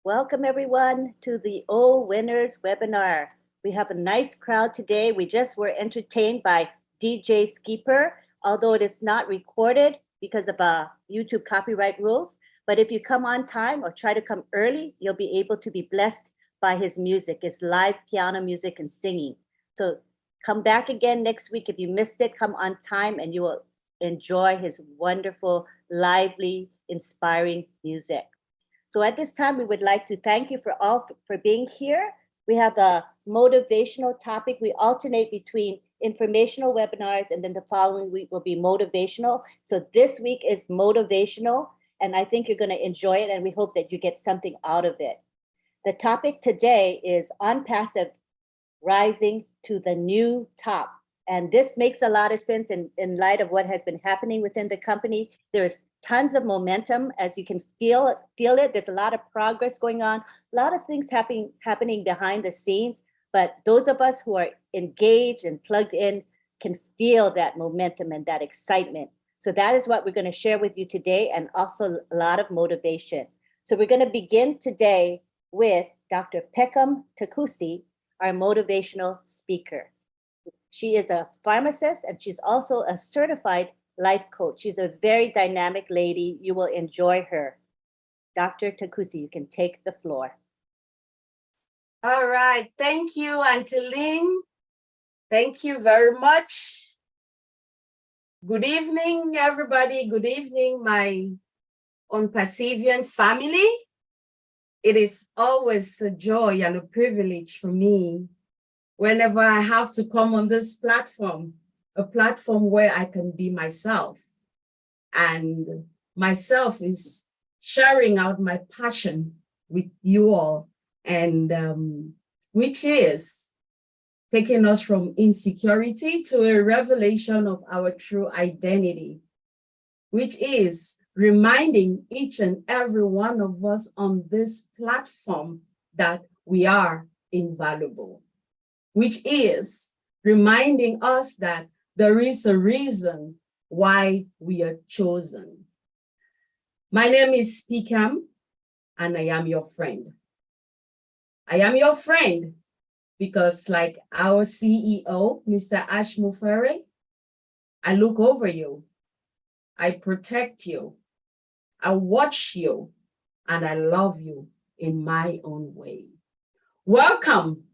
Welcome everyone to the O Winners webinar. We have a nice crowd today. We just were entertained by DJ Skeeper, although it is not recorded because of YouTube copyright rules. But if you come on time or try to come early, you'll be able to be blessed by his music. It's live piano music and singing. So come back again next week. If you missed it, come on time and you will enjoy his wonderful, lively, inspiring music. So at this time, we would like to thank you for being here. We have a motivational topic. We alternate between informational webinars, and then the following week will be motivational. So this week is motivational, and I think you're going to enjoy it, and we hope that you get something out of it. The topic today is on passive, rising to the new top. And this makes a lot of sense in light of what has been happening within the company. There's tons of momentum, as you can feel it. There's a lot of progress going on, a lot of things happening behind the scenes. But those of us who are engaged and plugged in can feel that momentum and that excitement. So that is what we're going to share with you today, and also a lot of motivation. So we're going to begin today with Dr. Peckham Takusi, our motivational speaker. She is a pharmacist, and she's also a certified life coach. She's a very dynamic lady. You will enjoy her. Dr. Takusi, you can take the floor. All right. Thank you, Auntie Lynn. Thank you very much. Good evening, everybody. Good evening, my Unperceiving family. It is always a joy and a privilege for me whenever I have to come on this platform, a platform where I can be myself. And myself is sharing out my passion with you all, and which is taking us from insecurity to a revelation of our true identity, which is reminding each and every one of us on this platform that we are invaluable, which is reminding us that there is a reason why we are chosen. My name is Peckham, and I am your friend. I am your friend because, like our CEO, Mr. Ash Mufere, I look over you, I protect you, I watch you, and I love you in my own way. Welcome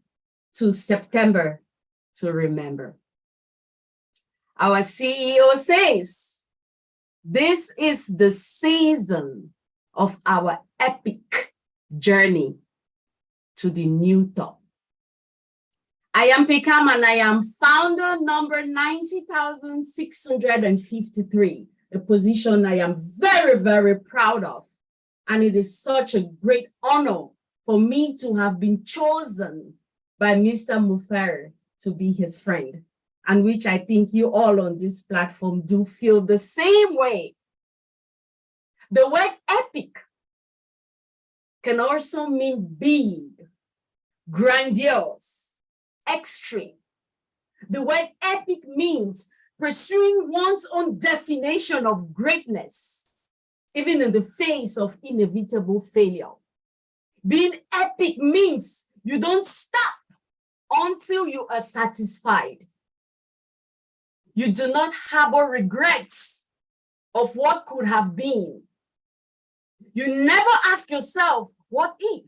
to September to Remember. Our CEO says, this is the season of our epic journey to the new top. I am Peckham, and I am founder number 90,653, a position I am very, very proud of. And it is such a great honor for me to have been chosen by Mr. Mufere to be his friend, and which I think you all on this platform do feel the same way. The word epic can also mean big, grandiose, extreme. The word epic means pursuing one's own definition of greatness, even in the face of inevitable failure. Being epic means you don't stop until you are satisfied. You do not harbor regrets of what could have been. You never ask yourself, what if?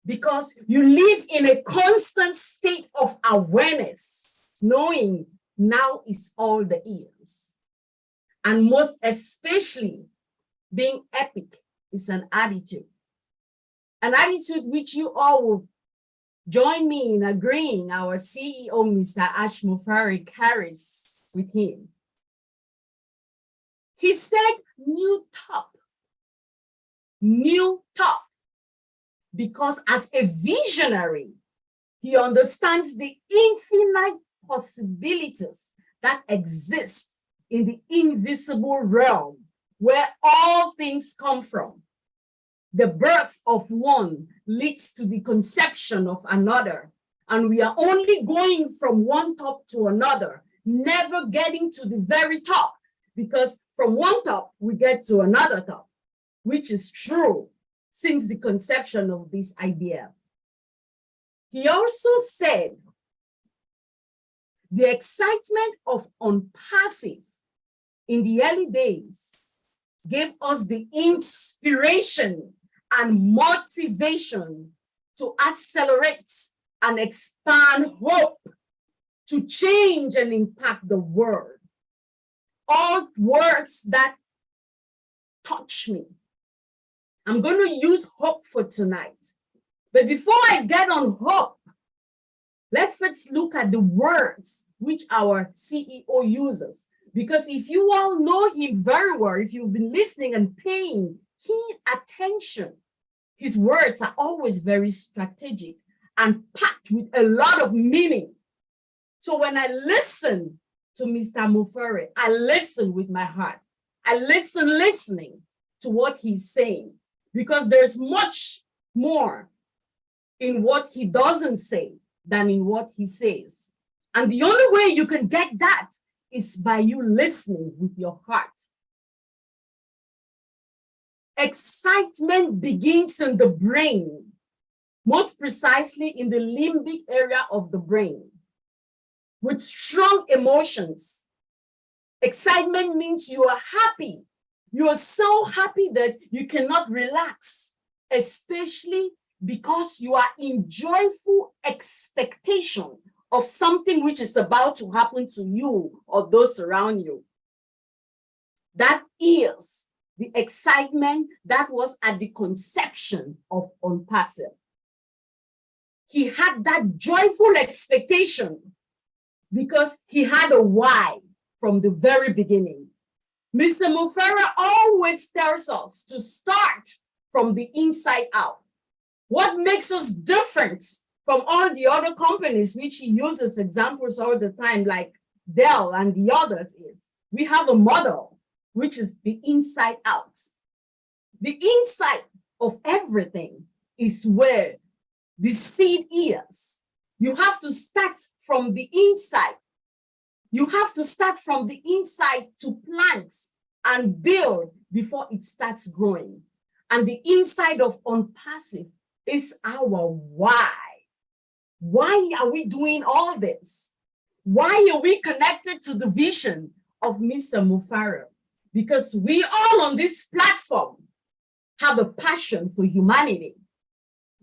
Because you live in a constant state of awareness, knowing now is all there is. And most especially, being epic is an attitude which you all will join me in agreeing our CEO, Mr. Ash Mufere, carries with him. He said, new top, because as a visionary, he understands the infinite possibilities that exist in the invisible realm where all things come from. The birth of one leads to the conception of another, and we are only going from one top to another, never getting to the very top, because from one top we get to another top, which is true since the conception of this idea. He also said the excitement of on-passive in the early days gave us the inspiration and motivation to accelerate and expand hope to change and impact the world. All words that touch me. I'm going to use hope for tonight. But before I get on hope, let's first look at the words which our CEO uses. Because if you all know him very well, if you've been listening and paying keen attention, his words are always very strategic and packed with a lot of meaning. So when I listen to Mr. Mufere, I listen with my heart. I listening to what he's saying, because there's much more in what he doesn't say than in what he says. And the only way you can get that is by you listening with your heart. Excitement begins in the brain, most precisely in the limbic area of the brain, with strong emotions. Excitement means you are happy. You are so happy that you cannot relax, especially because you are in joyful expectation of something which is about to happen to you or those around you. That is the excitement that was at the conception of on-passive. He had that joyful expectation because he had a why from the very beginning. Mr. Mufere always tells us to start from the inside out. What makes us different from all the other companies, which he uses examples all the time, like Dell and the others, is we have a model, which is the inside out. The inside of everything is where the seed is. You have to start from the inside. You have to start from the inside to plant and build before it starts growing. And the inside of on-passive is our why. Why are we doing all this? Why are we connected to the vision of Mr. Mufere? Because we all on this platform have a passion for humanity.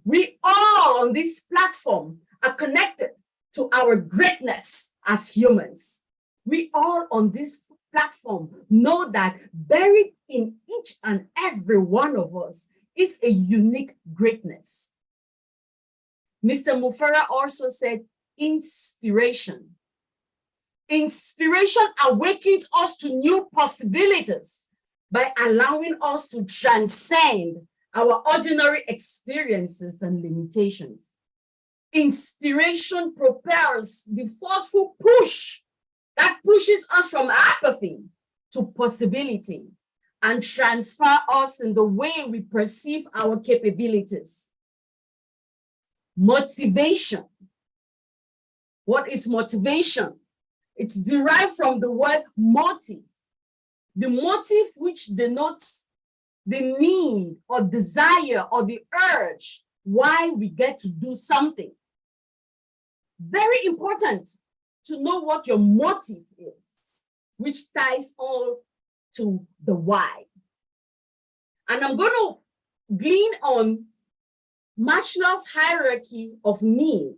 We all on this platform are connected to our greatness as humans. We all on this platform know that buried in each and every one of us is a unique greatness. Mr. Mufere also said inspiration. Inspiration awakens us to new possibilities by allowing us to transcend our ordinary experiences and limitations. Inspiration propels the forceful push that pushes us from apathy to possibility and transfer us in the way we perceive our capabilities. Motivation. What is motivation? It's derived from the word motive. The motive which denotes the need or desire or the urge why we get to do something. Very important to know what your motive is, which ties all to the why. And I'm going to glean on Maslow's hierarchy of needs.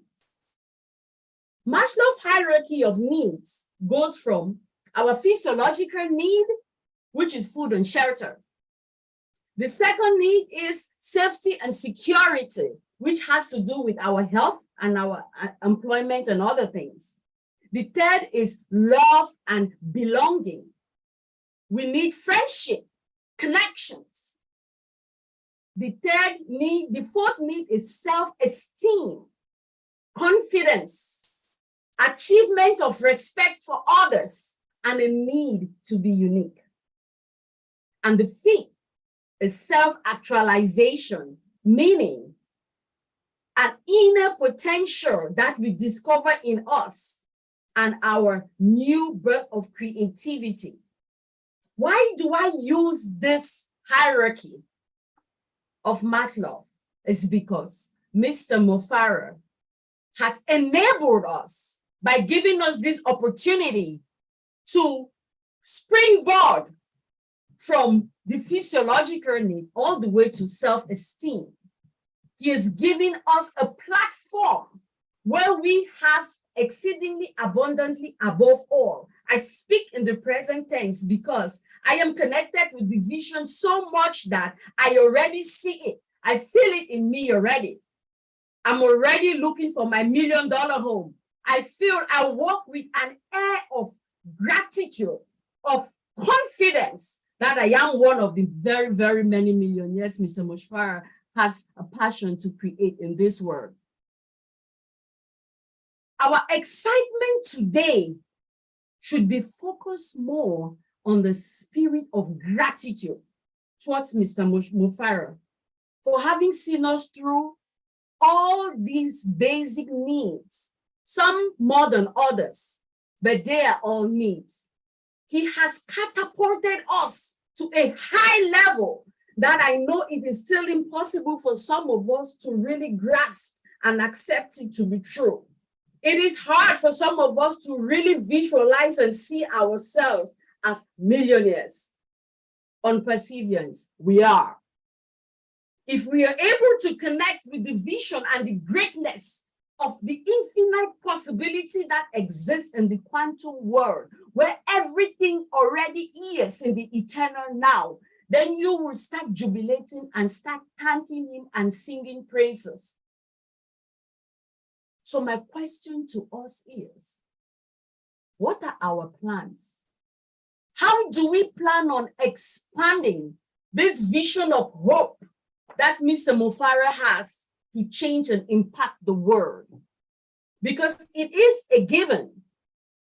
Maslow's hierarchy of needs goes from our physiological need, which is food and shelter. The second need is safety and security, which has to do with our health and our employment and other things. The third is love and belonging. We need friendship, connections. The fourth need is self-esteem, confidence, achievement of respect for others, and a need to be unique. And the fifth is self-actualization, meaning an inner potential that we discover in us and our new birth of creativity. Why do I use this hierarchy? of much love is because Mr. Mufara has enabled us by giving us this opportunity to springboard from the physiological need all the way to self-esteem. He is giving us a platform where we have exceedingly abundantly above all. I speak in the present tense because I am connected with the vision so much that I already see it. I feel it in me already. I'm already looking for my $1 million home. I feel I walk with an air of gratitude, of confidence that I am one of the very, very many millionaires Mr. Mushfara has a passion to create in this world. Our excitement today should be focused more on the spirit of gratitude towards Mr. Mufara for having seen us through all these basic needs, some more than others, but they are all needs. He has catapulted us to a high level that I know it is still impossible for some of us to really grasp and accept it to be true. It is hard for some of us to really visualize and see ourselves as millionaires. On perseverance, we are. If we are able to connect with the vision and the greatness of the infinite possibility that exists in the quantum world, where everything already is in the eternal now, then you will start jubilating and start thanking him and singing praises. So my question to us is, what are our plans? How do we plan on expanding this vision of hope that Mr. Mufara has to change and impact the world? Because it is a given.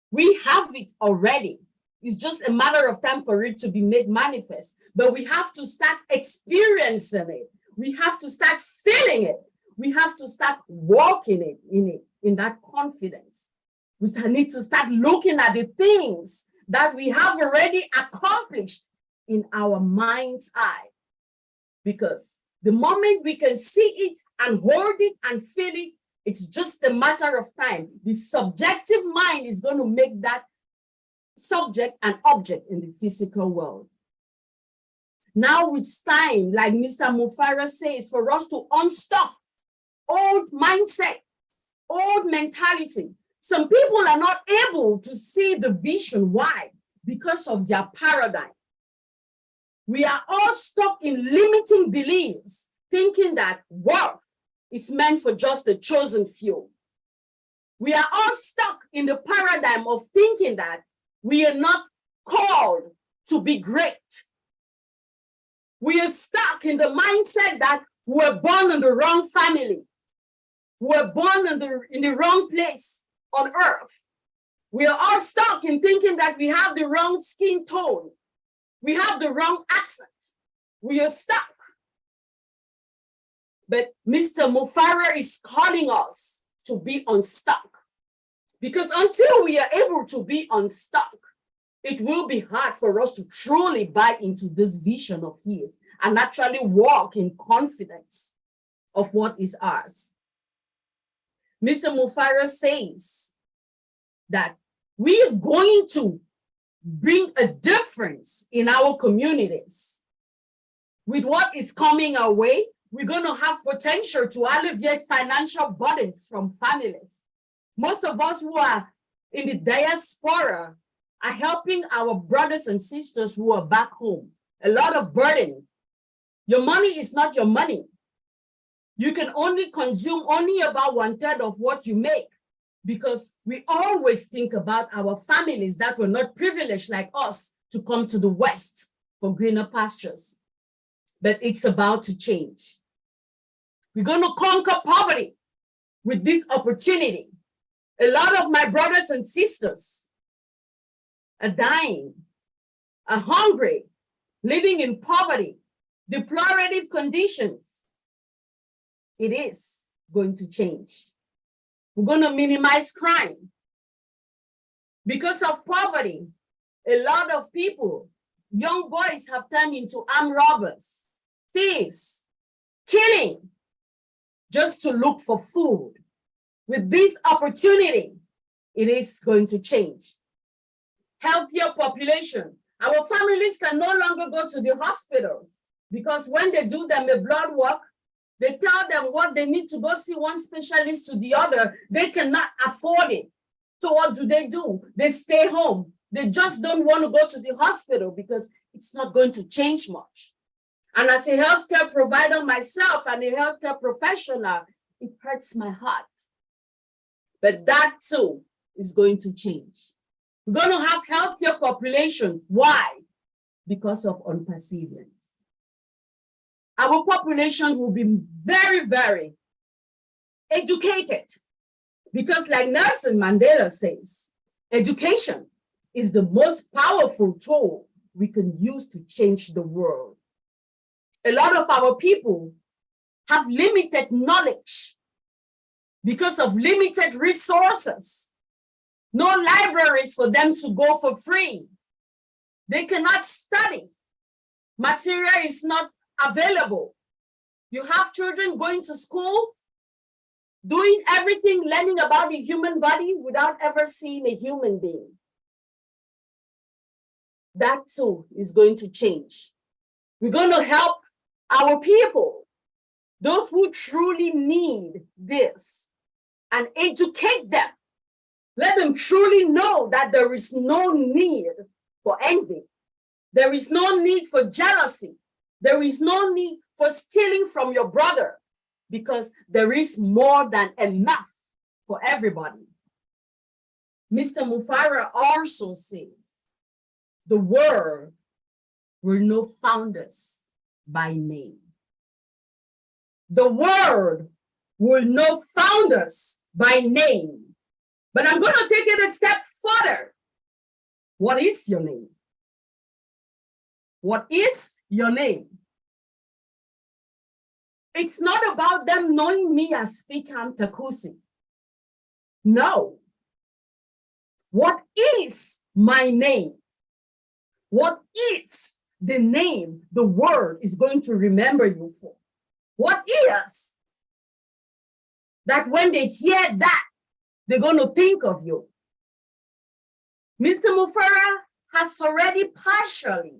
We have it already. It's just a matter of time for it to be made manifest. But we have to start experiencing it. We have to start feeling it. We have to start walking in that confidence. We need to start looking at the things that we have already accomplished in our mind's eye. Because the moment we can see it and hold it and feel it, it's just a matter of time. The subjective mind is going to make that subject and object in the physical world. Now it's time, like Mr. Mufara says, for us to unstop old mindset, old mentality. Some people are not able to see the vision. Why? Because of their paradigm. We are all stuck in limiting beliefs, thinking that wealth is meant for just the chosen few. We are all stuck in the paradigm of thinking that we are not called to be great. We are stuck in the mindset that we're born in the wrong family. We're born in the wrong place on earth. We are all stuck in thinking that we have the wrong skin tone. We have the wrong accent. We are stuck. But Mr. Mufara is calling us to be unstuck. Because until we are able to be unstuck, it will be hard for us to truly buy into this vision of his and actually walk in confidence of what is ours. Mr. Mufara says that we are going to bring a difference in our communities. With what is coming our way, we're going to have potential to alleviate financial burdens from families. Most of us who are in the diaspora are helping our brothers and sisters who are back home. A lot of burden. Your money is not your money. You can only consume only about 1/3 of what you make, because we always think about our families that were not privileged like us to come to the West for greener pastures. But it's about to change. We're going to conquer poverty with this opportunity. A lot of my brothers and sisters are dying, are hungry, living in poverty, deplorative conditions. It is going to change. We're going to minimize crime. Because of poverty, a lot of people, young boys have turned into armed robbers, thieves, killing just to look for food. With this opportunity, it is going to change. Healthier population. Our families can no longer go to the hospitals because when they do them a blood work, they tell them what they need to go see one specialist to the other. They cannot afford it. So what do? They stay home. They just don't want to go to the hospital because it's not going to change much. And as a healthcare provider myself and a healthcare professional, it hurts my heart. But that too is going to change. We're going to have healthier population. Why? Because of unperseverance. Our population will be very, very educated. Because like Nelson Mandela says, education is the most powerful tool we can use to change the world. A lot of our people have limited knowledge because of limited resources. No libraries for them to go for free. They cannot study. Material is not available. You have children going to school, doing everything, learning about the human body without ever seeing a human being. That too is going to change. We're going to help our people, those who truly need this, and educate them. Let them truly know that there is no need for envy. There is no need for jealousy. There is no need for stealing from your brother because there is more than enough for everybody. Mr. Mufara also says, the world will know founders by name. The world will know founders by name. But I'm going to take it a step further. What is your name? What is your name? It's not about them knowing me as Fikam Takusi. No. What is my name? What is the name the world is going to remember you for? What is that when they hear that, they're going to think of you? Mr. Mufara has already partially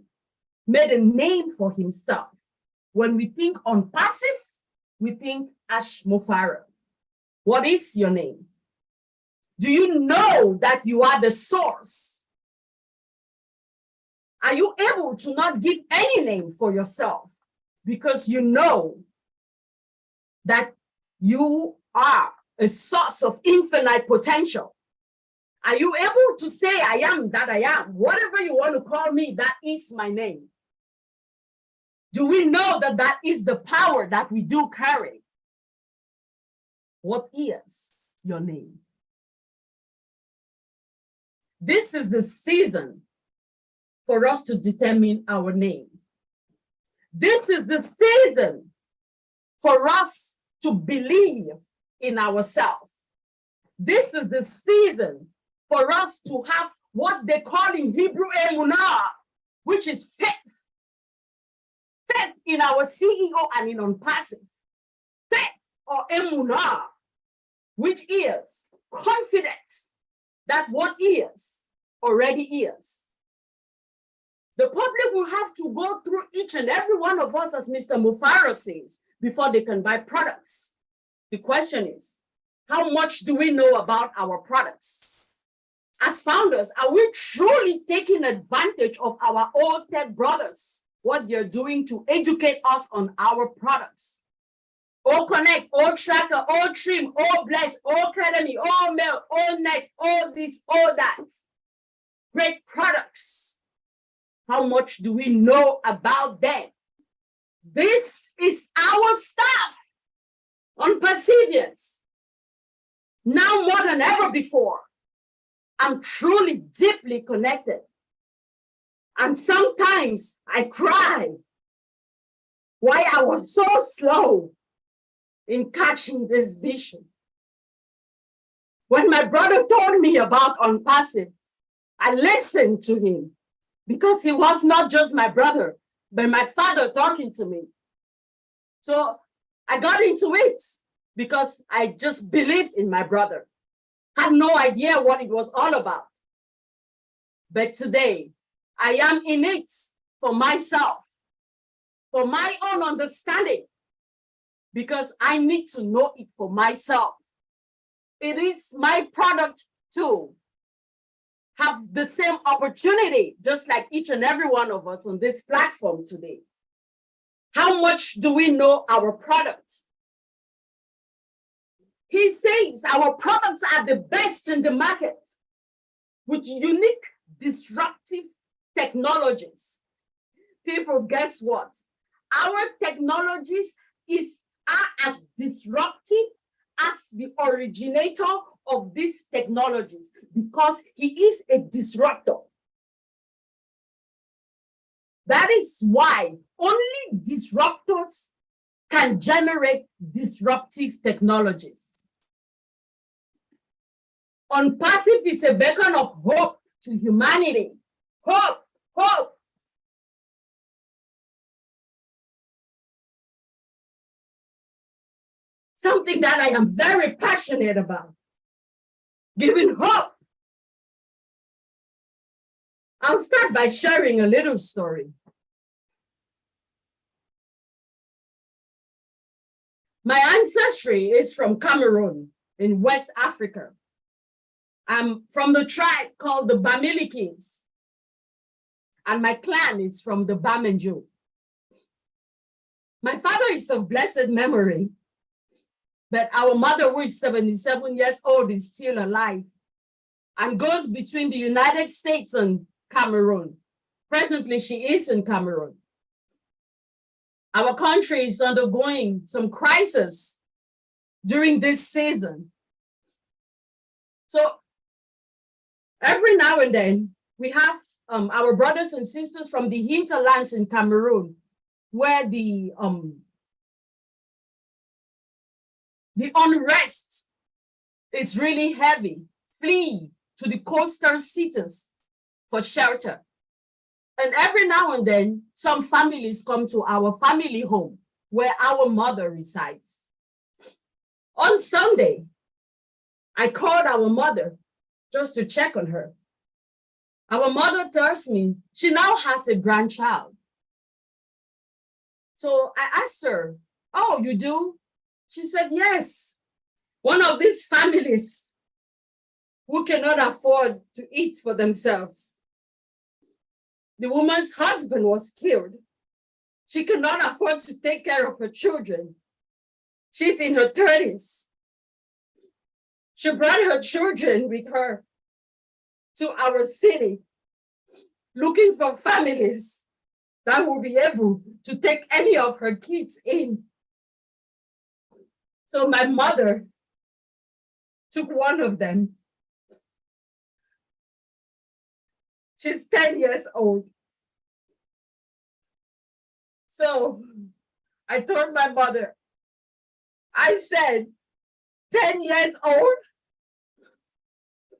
made a name for himself. When we think on passive, we think Ash Mufara. What is your name? Do you know that you are the source? Are you able to not give any name for yourself because you know that you are a source of infinite potential? Are you able to say, I am that I am? Whatever you want to call me, that is my name. Do we know that that is the power that we do carry? What is your name? This is the season for us to determine our name. This is the season for us to believe in ourselves. This is the season for us to have what they call in Hebrew emunah, which is faith. Faith in our CEO and in unpassive. Faith or emunah, which is confidence that what is already is. The public will have to go through each and every one of us, as Mr. Mufara says, before they can buy products. The question is, how much do we know about our products? As founders, are we truly taking advantage of our old tech brothers, what they're doing to educate us on our products? All Connect, all Tracker, all Trim, all Bless, all Academy, all Mail, all Next, all this, all that. Great products. How much do we know about them? This is our stuff on perseverance. Now more than ever before, I'm truly deeply connected. And sometimes I cry why I was so slow in catching this vision. When my brother told me about Unpassive, I listened to him because he was not just my brother, but my father talking to me. So I got into it because I just believed in my brother. Had no idea what it was all about. But today, I am in it for myself, for my own understanding, because I need to know it for myself. It is my product to have the same opportunity, just like each and every one of us on this platform today. How much do we know our product? He says our products are the best in the market with unique, disruptive technologies. People, guess what? Our technologies are as disruptive as the originator of these technologies because he is a disruptor. That is why only disruptors can generate disruptive technologies. Unpassive is a beacon of hope to humanity. Hope, hope. Something that I am very passionate about. Giving hope. I'll start by sharing a little story. My ancestry is from Cameroon in West Africa. I'm from the tribe called the Bamilikis. And my clan is from the Bamenjo. My father is of blessed memory, but our mother, who is 77 years old, is still alive and goes between the United States and Cameroon. Presently, she is in Cameroon. Our country is undergoing some crisis during this season. So every now and then, we have our brothers and sisters from the hinterlands in Cameroon, where the unrest is really heavy, flee to the coastal cities for shelter. And every now and then, some families come to our family home where our mother resides. On Sunday, I called our mother just to check on her. Our mother tells me she now has a grandchild. So I asked her, "Oh, you do?" She said, "Yes. One of these families who cannot afford to eat for themselves. The woman's husband was killed. She cannot afford to take care of her children. She's in her 30s. She brought her children with her to our city, looking for families that will be able to take any of her kids in. So my mother took one of them. She's 10 years old. So I told my mother, I said, 10 years old?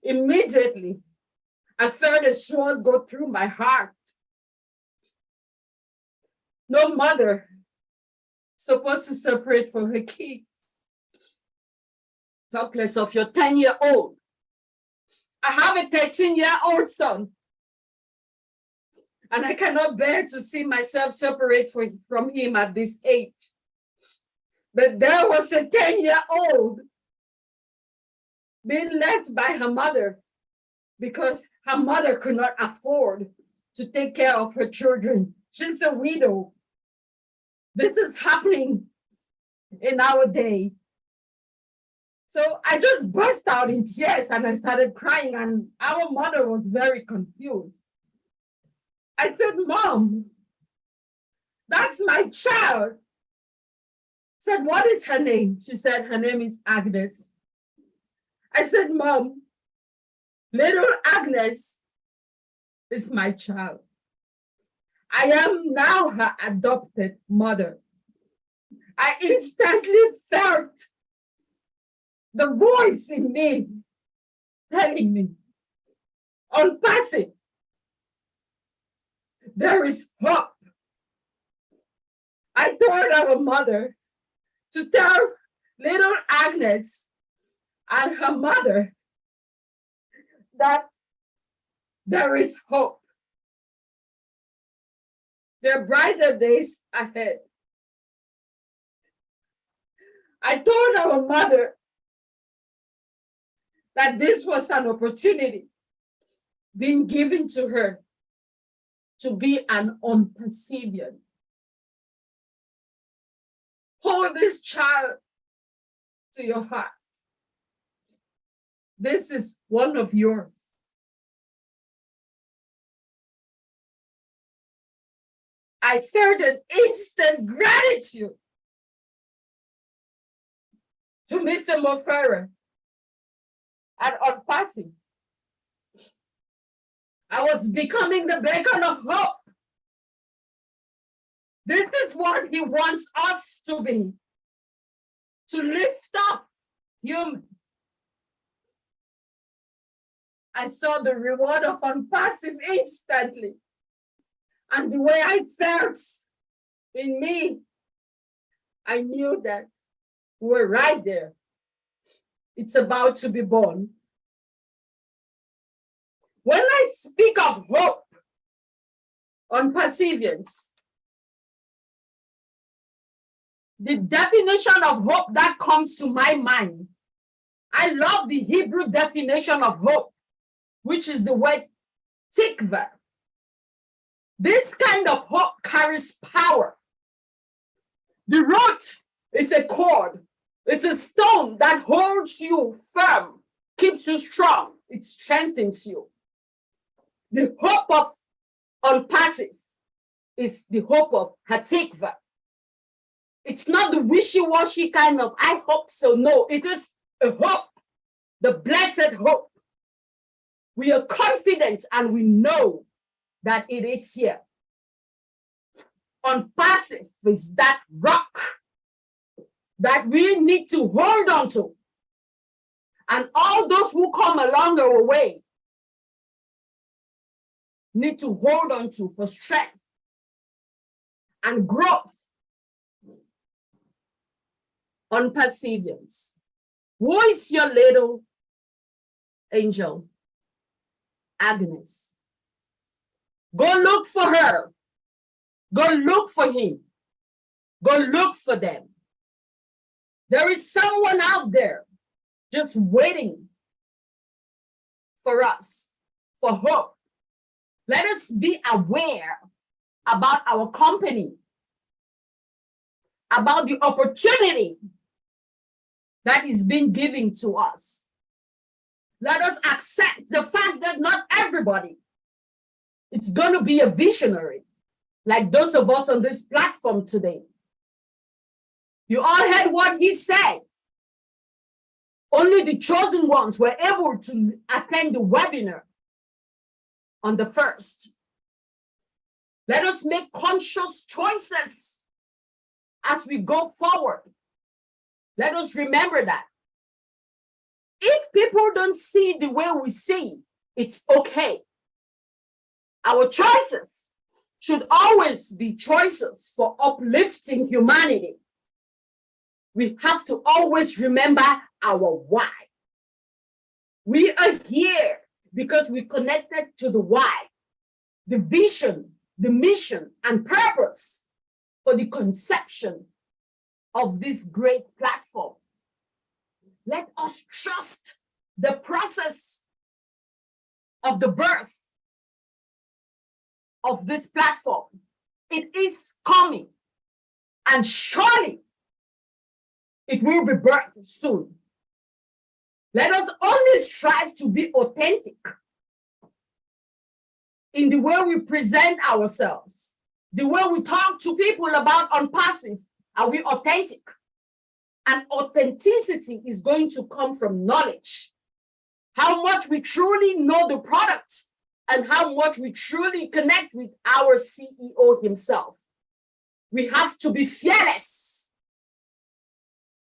Immediately, I felt a sword go through my heart. No mother supposed to separate from her kid. Talk less of your 10-year-old. I have a 13-year-old son. And I cannot bear to see myself separate from him at this age. But there was a 10-year-old being left by her mother because her mother could not afford to take care of her children. She's a widow. This is happening in our day. So I just burst out in tears and I started crying, and our mother was very confused. I said, "Mom, that's my child." I said, "What is her name?" She said, "Her name is Agnes." I said, "Mom, little Agnes is my child. I am now her adopted mother." I instantly felt the voice in me telling me, unpassive, there is hope. I told our mother to tell little Agnes and her mother that there is hope. There are brighter days ahead. I told our mother that this was an opportunity being given to her to be an unperceived. Hold this child to your heart. This is one of yours. I felt an instant gratitude to Mr. Mofera and Unpassing. I was becoming the beacon of hope. This is what he wants us to be, to lift up humans. I saw the reward of Unpassive instantly. And the way I felt in me, I knew that we're right there. It's about to be born. When I speak of hope on perseverance, the definition of hope that comes to my mind, I love the Hebrew definition of hope, which is the word tikva. This kind of hope carries power. The root is a cord. It's a stone that holds you firm, keeps you strong. It strengthens you. The hope of Unpassive is the hope of Hatikva. It's not the wishy-washy kind of, I hope so. No, it is a hope, the blessed hope. We are confident and we know that it is here. Unpassive is that rock that we need to hold on to. And all those who come along our way need to hold on to for strength and growth. On perseverance. Who is your little angel? Agnes. Go look for her. Go look for him. Go look for them. There is someone out there just waiting for us, for hope. Let us be aware about our company, about the opportunity that is being given to us. Let us accept the fact that not everybody is going to be a visionary, like those of us on this platform today. You all heard what he said. Only the chosen ones were able to attend the webinar on the 1st. Let us make conscious choices as we go forward. Let us remember that. If people don't see the way we see, it's okay. Our choices should always be choices for uplifting humanity. We have to always remember our why. We are here because we connected to the why, the vision, the mission, and purpose for the conception of this great platform. Let us trust the process of the birth of this platform. It is coming, and surely it will be birthed soon. Let us only strive to be authentic in the way we present ourselves, the way we talk to people about Unpassive. Are we authentic? And authenticity is going to come from knowledge. How much we truly know the product and how much we truly connect with our CEO himself. We have to be fearless.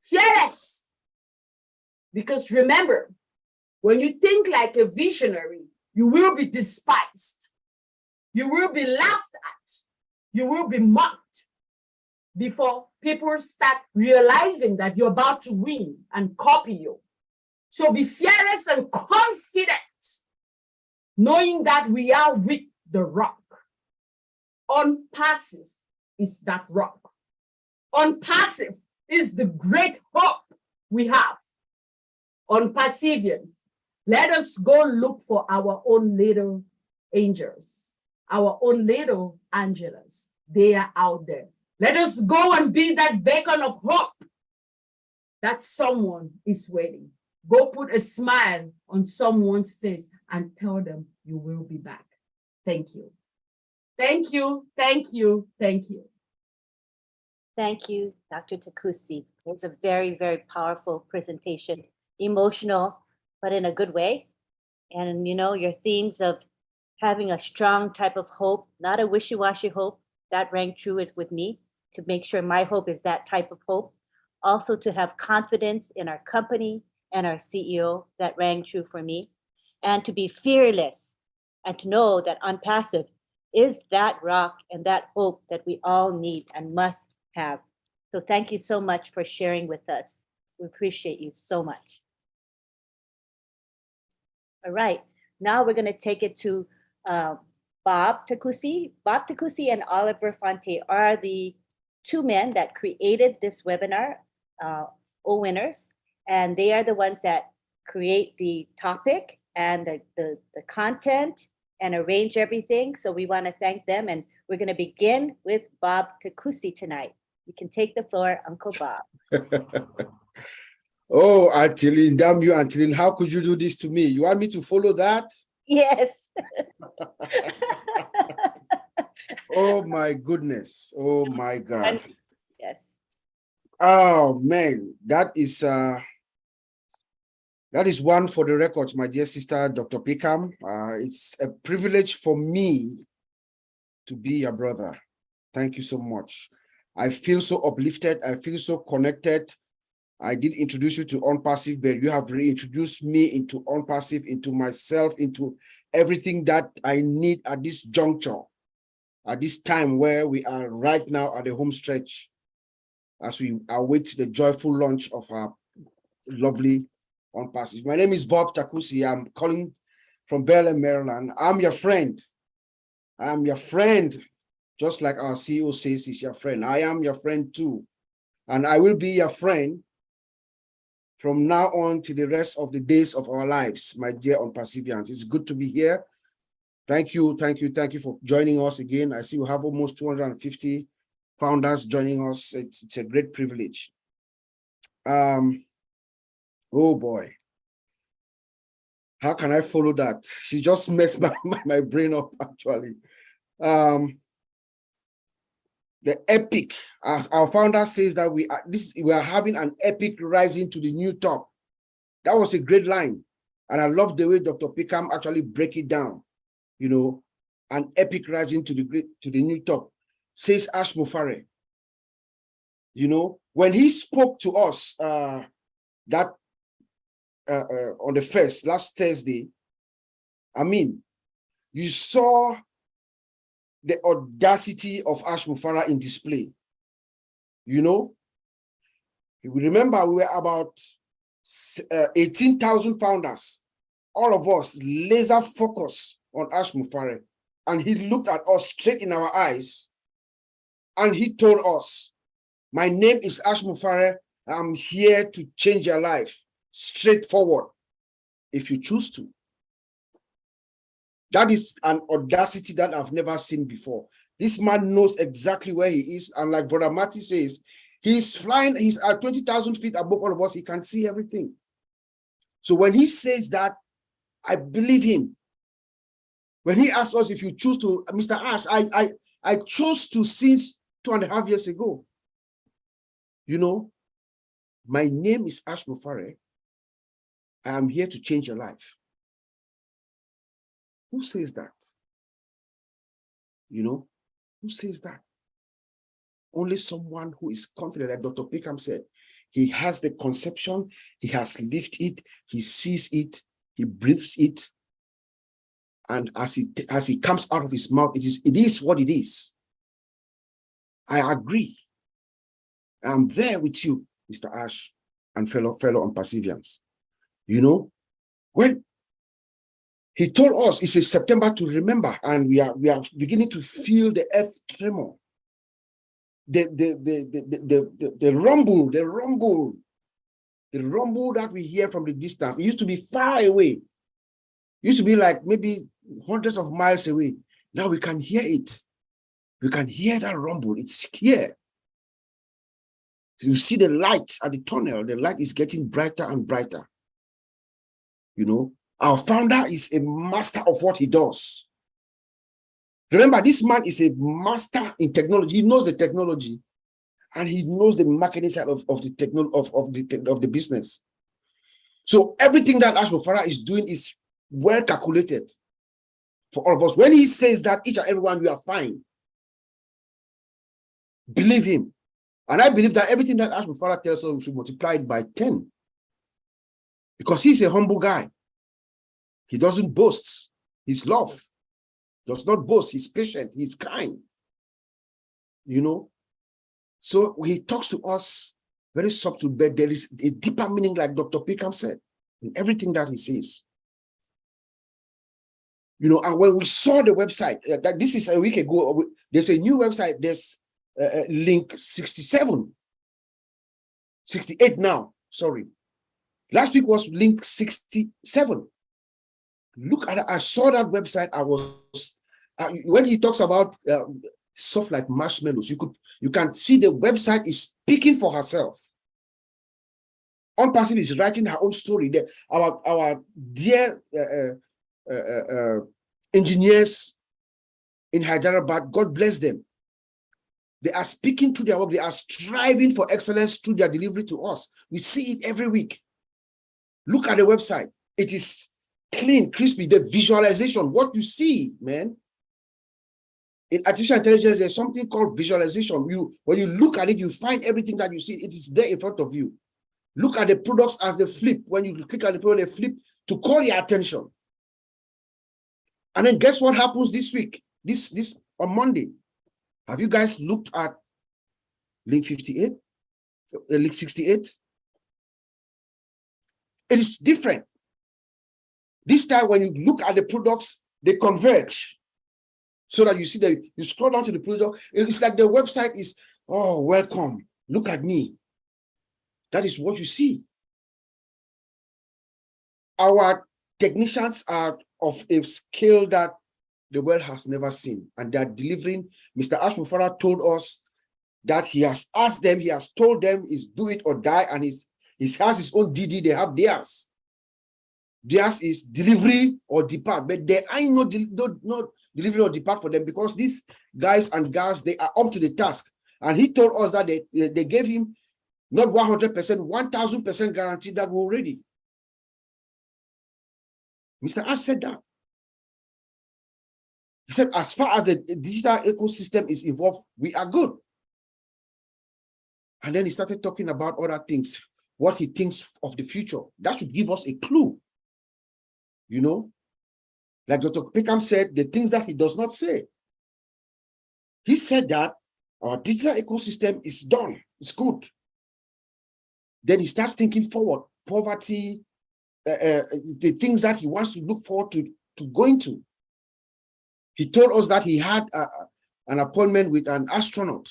Fearless. Because remember, when you think like a visionary, you will be despised. You will be laughed at. You will be mocked. before people start realizing that you're about to win and copy you. So be fearless and confident, knowing that we are with the rock. Unpassive is that rock. Unpassive is the great hope we have. Unperseverance. Let us go look for our own little angels, our own little Angelas. They are out there. Let us go and be that beacon of hope that someone is waiting. Go put a smile on someone's face and tell them you will be back. Thank you. Thank you, thank you, thank you. Thank you, Dr. Takusi. It was a very, very powerful presentation, emotional, but in a good way. And you know, your themes of having a strong type of hope, not a wishy-washy hope, that rang true with me, to make sure my hope is that type of hope. Also to have confidence in our company and our CEO, that rang true for me. And to be fearless and to know that Unpassive is that rock and that hope that we all need and must have. So thank you so much for sharing with us. We appreciate you so much. All right, now we're going to take it to Bob Takusi. Bob Takusi and Oliver Fonte are the two men that created this webinar, O Winners, and they are the ones that create the topic and the content and arrange everything. So we want to thank them, and we're going to begin with Bob Takusi tonight. You can take the floor, Uncle Bob. Oh, Antilin, damn you, Antilin. How could you do this to me? You want me to follow that? Yes. Oh, my goodness. Oh, my God. Yes. Oh, man. That is one for the record, my dear sister, Dr. Pickham. It's a privilege for me to be your brother. Thank you so much. I feel so uplifted. I feel so connected. I did introduce you to Unpassive, but you have reintroduced me into Unpassive, into myself, into everything that I need at this juncture, at this time where we are right now at the home stretch, as we await the joyful launch of our lovely Unpassive. My name is Bob Takusi. I'm calling from Bel-Air, Maryland. I'm your friend. I'm your friend, just like our CEO says he's your friend. I am your friend too. And I will be your friend from now on to the rest of the days of our lives, my dear Unperseverance. It's good to be here. Thank you for joining us again. I see we have almost 250 founders joining us. It's a great privilege. Oh boy. How can I follow that? She just messed my brain up, actually. The epic, as our founder says, that we are having an epic rising to the new top. That was a great line. And I love the way Dr. Pickham actually break it down. You know, an epic rising to the new top, says Ash Mufare. You know, when he spoke to us on the last Thursday, I mean, you saw the audacity of Ash Mufara in display. You know, we remember we were about 18,000 founders, all of us laser focused on Ash Mufare. And he looked at us straight in our eyes and he told us, my name is Ash Mufare. I'm here to change your life. Straightforward, if you choose to. That is an audacity that I've never seen before. This man knows exactly where he is. And like Brother Matty says, he's flying, he's at 20,000 feet above all of us. He can see everything. So when he says that, I believe him. When he asked us if you choose to, Mr. Ash, I chose to since 2.5 years ago. You know, my name is Ash Mufare. I am here to change your life. Who says that? You know, who says that? Only someone who is confident, like Dr. Pickham said. He has the conception, he has lived it, he sees it, he breathes it. And as he comes out of his mouth, it is what it is. I agree. I'm there with you, Mr. Ash, and fellow on Perseverance. You know, when he told us it's a September to remember, and we are beginning to feel the earth tremor. The rumble that we hear from the distance. It used to be far away. It used to be like maybe hundreds of miles away. Now we can hear it. We can hear that rumble. It's here. You see the light at the tunnel. The light is getting brighter and brighter. You know, our founder is a master of what he does. Remember, this man is a master in technology. He knows the technology, and he knows the marketing side of the business. So everything that Ash Mufara is doing is well calculated for all of us. When he says that each and everyone, we are fine, believe him. And I believe that everything that Ash Mufara tells us, we should multiply it by 10. Because he's a humble guy. He doesn't boast. He's love. Does not boast. He's patient. He's kind. You know? So he talks to us very subtle, but there is a deeper meaning, like Dr. Pickham said, in everything that he says. You know, and when we saw the website, that this is a week ago, there's a new website, there's link 67, 68 now, sorry. Last week was link 67. Look at it, I saw that website. I was, when he talks about soft like marshmallows, you can see the website is speaking for herself. Unpassive is writing her own story. Our dear engineers in Hyderabad, God bless them. They are speaking to their work. They are striving for excellence through their delivery to us. We see it every week. Look at the website. It is clean, crispy. The visualization, what you see, man. In artificial intelligence, there's something called visualization. When you look at it, you find everything that you see. It is there in front of you. Look at the products as they flip. When you click on the product, they flip to call your attention. And then guess what happens this week? This on Monday. Have you guys looked at link 58? Link 68? It is different. This time when you look at the products, they converge. So that you see that you scroll down to the product, it's like the website is, oh, welcome. Look at me. That is what you see. Our technicians are of a scale that the world has never seen, and they are delivering. Mr. Ash Mufara told us that he has asked them, he has told them is do it or die, and he has his own DD, they have theirs. Theirs is delivery or depart, but there ain't no delivery or depart for them, because these guys and girls, they are up to the task. And he told us that they gave him not 100%, 1000% guarantee that we're ready. Mr. Ash said that. He said, as far as the digital ecosystem is involved, we are good. And then he started talking about other things, what he thinks of the future. That should give us a clue. You know, like Dr. Pickham said, the things that he does not say. He said that our digital ecosystem is done, it's good. Then he starts thinking forward, poverty, the things that he wants to look forward to going to. He told us that he had an appointment with an astronaut.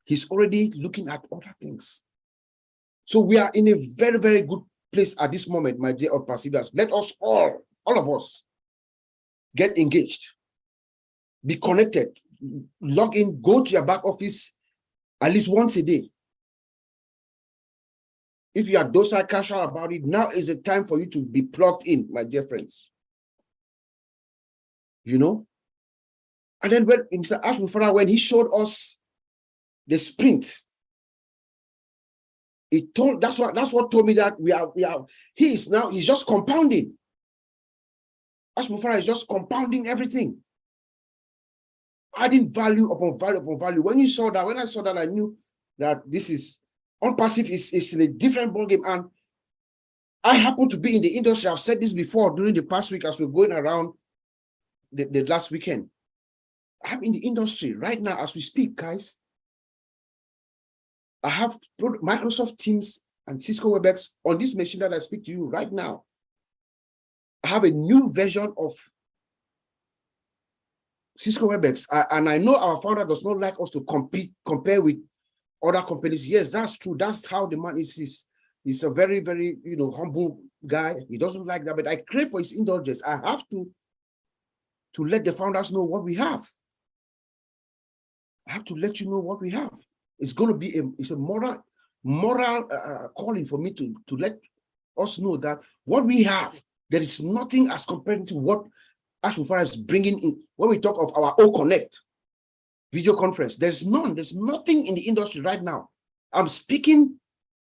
He's already looking at other things. So we are in a very, very good place at this moment, my dear Perseverance. Let us all of us, get engaged, be connected, log in, go to your back office at least once a day. If you are docile, casual about it, now is the time for you to be plugged in, my dear friends. You know? And then when Mr. Ash Mufara, when he showed us the sprint, that's what told me that he's just compounding. Ash Mufara is just compounding everything, adding value upon value upon value. When I saw that, I knew that this is Unpassive is in a different ballgame. And I happen to be in the industry. I've said this before during the past week as we're going around the last weekend. I'm in the industry right now as we speak, guys. I have Microsoft Teams and Cisco WebEx on this machine that I speak to you right now. I have a new version of Cisco WebEx, and I know our founder does not like us to compare with other companies. Yes, that's true. That's how the man is. He's a very, very, humble guy. He doesn't like that, but I crave for his indulgence. I have to let the founders know what we have. I have to let you know what we have. It's going to be it's a moral calling for me to let us know that what we have, there is nothing as compared to what Ash Mufara is bringing in. When we talk of our O Connect video conference, there's nothing in the industry right now. I'm speaking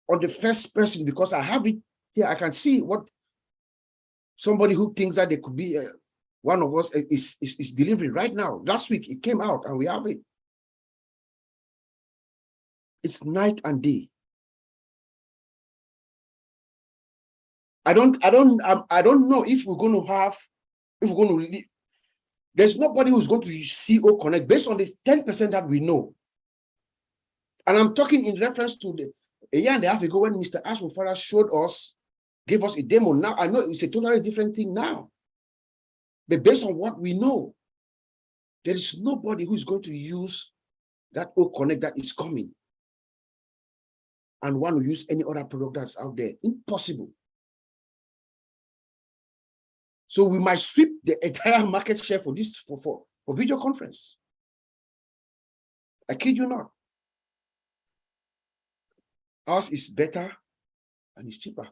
on the first person because I have it here. I can see what somebody who thinks that they could be one of us is delivering right now. Last week it came out and we have it. It's night and day. I don't know if we're going to leave. There's nobody who's going to see O Connect based on the 10% that we know. And I'm talking in reference to a year and a half ago when Mr. Ash Mufara gave us a demo. Now I know it's a totally different thing now. But based on what we know, there is nobody who's going to use that O Connect that is coming and want to use any other product that's out there. Impossible. So we might sweep the entire market share for this for video conference. I kid you not. Ours is better and it's cheaper.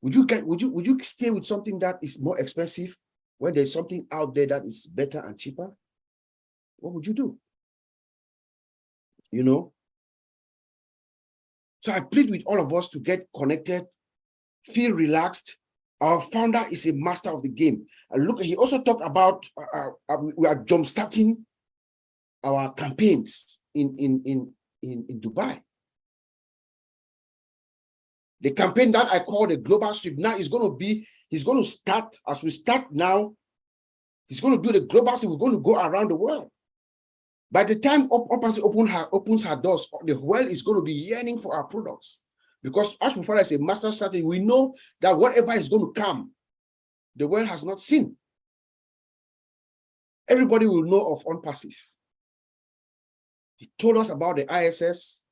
Would you stay with something that is more expensive when there's something out there that is better and cheaper? What would you do? So I plead with all of us to get connected, feel relaxed. Our founder is a master of the game. And look, he also talked about we are jumpstarting our campaigns in Dubai. The campaign that I call the Global Sweep now is going to be, he's going to start, as we start now, he's going to do the Global Sweep. We're going to go around the world. By the time opens her doors, the world is going to be yearning for our products. Because Ash Mufara is a master strategy. We know that whatever is going to come, the world has not seen. Everybody will know of OnPassive. He told us about the ISS,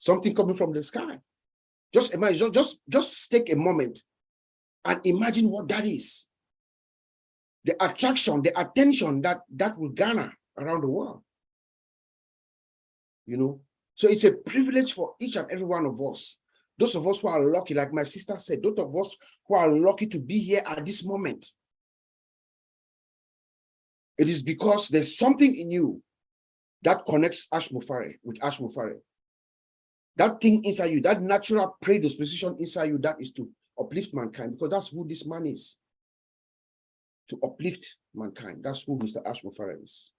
something coming from the sky. Just imagine, just take a moment and imagine what that is. The attraction, the attention that will garner around the world. So it's a privilege for each and every one of us. Those of us who are lucky, like my sister said, those of us who are lucky to be here at this moment. It is because there's something in you that connects Ash Mufara with Ash Mufara. That thing inside you, that natural predisposition inside you, that is to uplift mankind, because that's who this man is. To uplift mankind. That's who Mr. Ash Mufara is.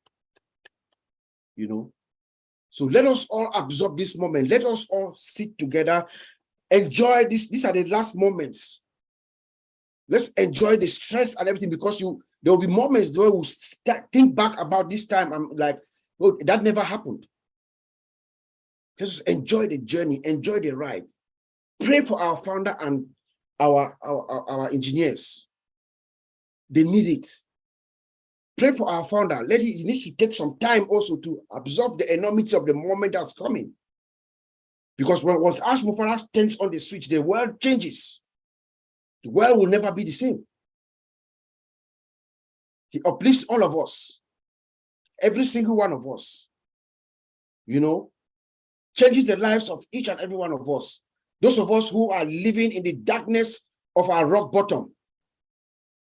So let us all absorb this moment. Let us all sit together, enjoy this. These are the last moments. Let's enjoy the stress and everything, because there will be moments where we'll think back about this time. I'm like, oh, that never happened. Just enjoy the journey, enjoy the ride. Pray for our founder and our engineers. They need it. Pray for our founder. He needs to take some time also to absorb the enormity of the moment that's coming. Because once Ash Mufara turns on the switch, the world changes. The world will never be the same. He uplifts all of us. Every single one of us. Changes the lives of each and every one of us. Those of us who are living in the darkness of our rock bottom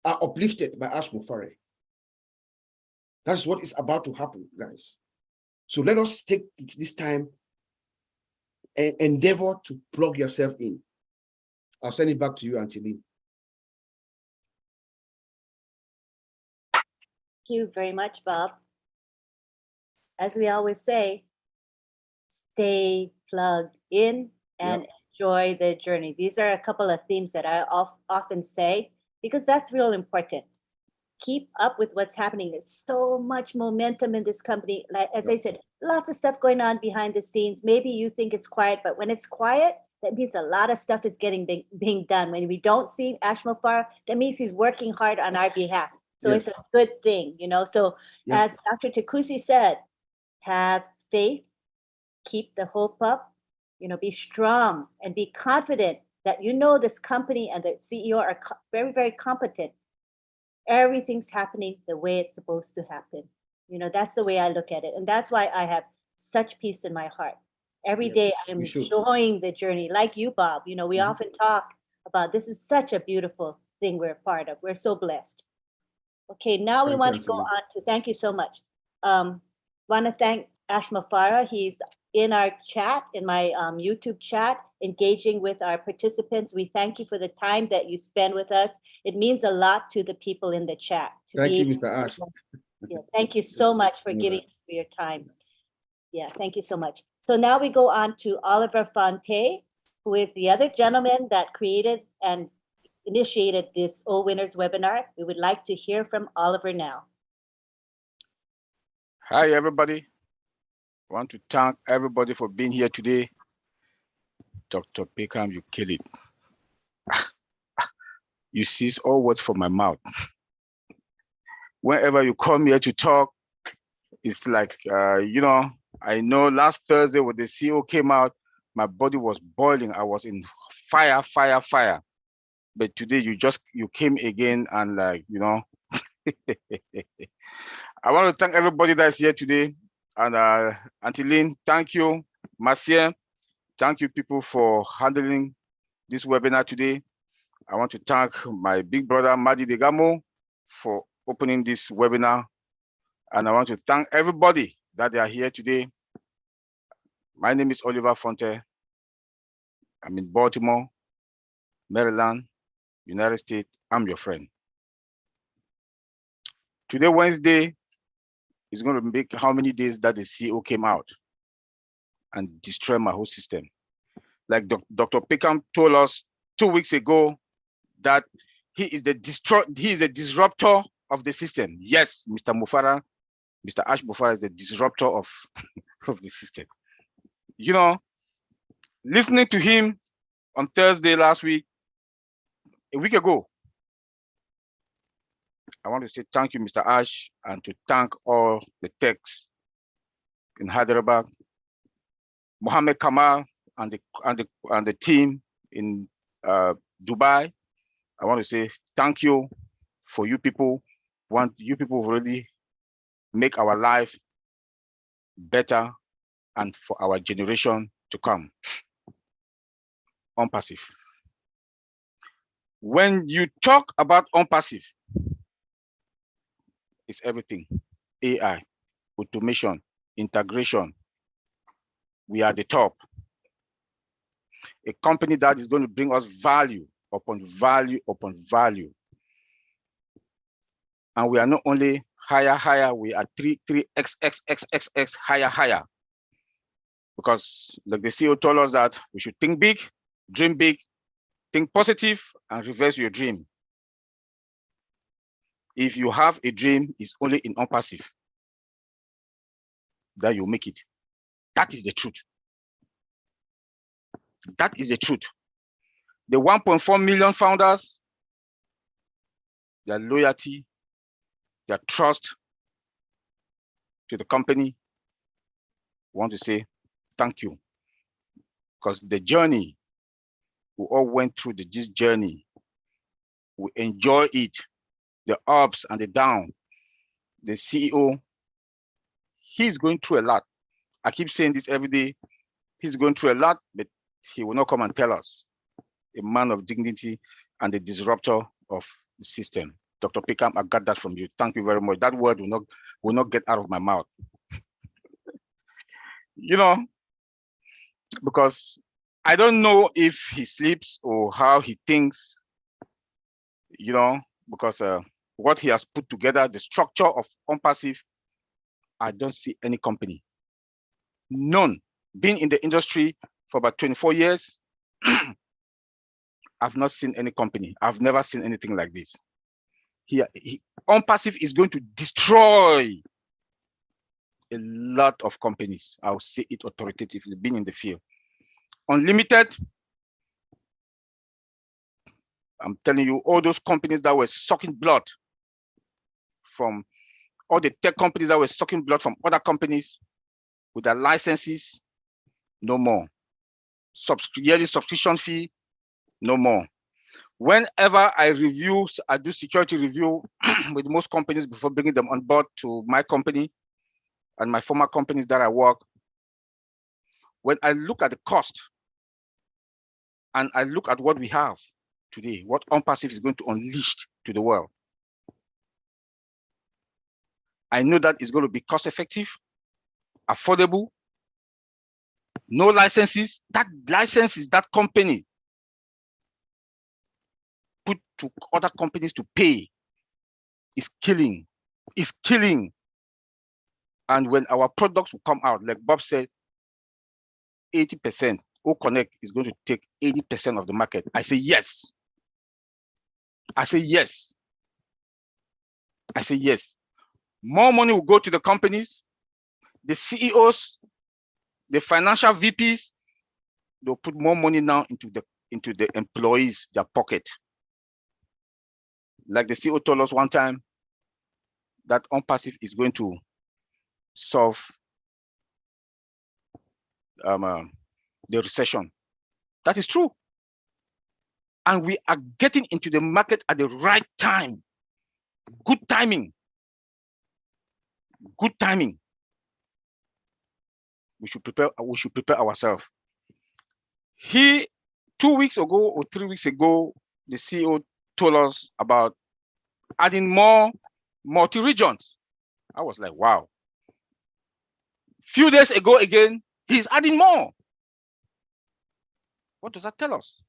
are uplifted by Ash Mufara. That's what is about to happen, guys. So let us take this time and endeavor to plug yourself in. I'll send it back to you, Auntie Lee. Thank you very much, Bob. As we always say, stay plugged in and enjoy the journey. These are a couple of themes that I often say, because that's real important. keep up with what's happening. There's so much momentum in this company. Like, as I said, lots of stuff going on behind the scenes. Maybe you think it's quiet, but when it's quiet, that means a lot of stuff is being done. When we don't see Ashmo Farah, that means he's working hard on our behalf. So it's a good thing, you know. So as Dr. Takusi said, have faith, keep the hope up, you know, be strong and be confident that you know this company and the CEO are very, very competent. Everything's happening the way it's supposed to happen. You know, that's the way I look at it. And that's why I have such peace in my heart. Every day I'm enjoying the journey. Like you, Bob, you know, we often talk about this is such a beautiful thing we're a part of. We're so blessed. Okay, now we want to go on to, thank you so much. Want to thank Ashma Farah. He's in our chat, in my YouTube chat, engaging with our participants. We thank you for the time that you spend with us. It means a lot to the people in the chat. Thank you, Mr. Ash. Yeah, thank you so much for giving us your time. Yeah, thank you so much. So now we go on to Oliver Fonte, who is the other gentleman that created and initiated this O Winners webinar. We would like to hear from Oliver now. Hi, everybody. I want to thank everybody for being here today. Dr. Peckham, you killed it. You seize all words from my mouth. Whenever you come here to talk, it's like, you know, I know last Thursday when the CEO came out, my body was boiling. I was in fire. But today you came again and like, you know, I want to thank everybody that's here today. And Auntie Lynn, thank you. Marcia, thank you people for handling this webinar today. I want to thank my big brother, Madi Degamo, for opening this webinar. And I want to thank everybody that they are here today. My name is Oliver Fonte. I'm in Baltimore, Maryland, United States. I'm your friend. Today, Wednesday, is going to make how many days that the CEO came out and destroyed my whole system. Like Dr. Peckham told us 2 weeks ago that he is the disruptor of the system. Yes, Mr. Ash Mufara is the disruptor of the system. You know, listening to him on Thursday last week, a week ago, I want to say thank you, Mr. Ash, and to thank all the techs in Hyderabad, Mohammed Kamal and the team in Dubai. I want to say thank you for you people. You people really make our life better and for our generation to come. OnPassive. When you talk about OnPassive, it's everything. AI, automation, integration. We are the top. A company that is going to bring us value upon value upon value. And we are not only higher, we are 3x higher. Because like the CEO told us that we should think big, dream big, think positive, and reverse your dream. If you have a dream, it's only in OnPassive that you make it. That is the truth. That is the truth. The 1.4 million founders, their loyalty, their trust to the company, want to say thank you. Because the journey, we all went through this journey. We enjoy it, the ups and the downs. The CEO, he's going through a lot. I keep saying this every day. He's going through a lot, but he will not come and tell us. A man of dignity and a disruptor of the system. Dr. Peckham, I got that from you. Thank you very much. That word will not get out of my mouth. You know, because I don't know if he sleeps or how he thinks, you know, because what he has put together, the structure of OnPassive, I don't see any company. None. Being in the industry for about 24 years, I've not seen any company. I've never seen anything like this. On-passive is going to destroy a lot of companies. I'll say it authoritatively, being in the field. Unlimited, I'm telling you, all those companies that were sucking blood from all the tech companies that were sucking blood from other companies with their licenses, no more. Yearly subscription fee, no more. Whenever I do security review with most companies before bringing them on board to my company and my former companies that I work, when I look at the cost and I look at what we have today, what on-passive is going to unleash to the world, I know that it's going to be cost effective, affordable, no licenses. That licenses that company put to other companies to pay is killing. And when our products will come out, like Bob said, 80%, O-Connect is going to take 80% of the market. I say yes. I say yes. I say yes. More money will go to the companies, the CEOs, the financial VPs. They'll put more money now into the employees, their pocket. Like the CEO told us one time, that on-passive is going to solve the recession. That is true. And we are getting into the market at the right time. Good timing. Good timing. We should prepare ourselves. 2 weeks ago or 3 weeks ago, the CEO told us about adding more multi-regions. I was like, wow. Few days ago again, he's adding more. What does that tell us?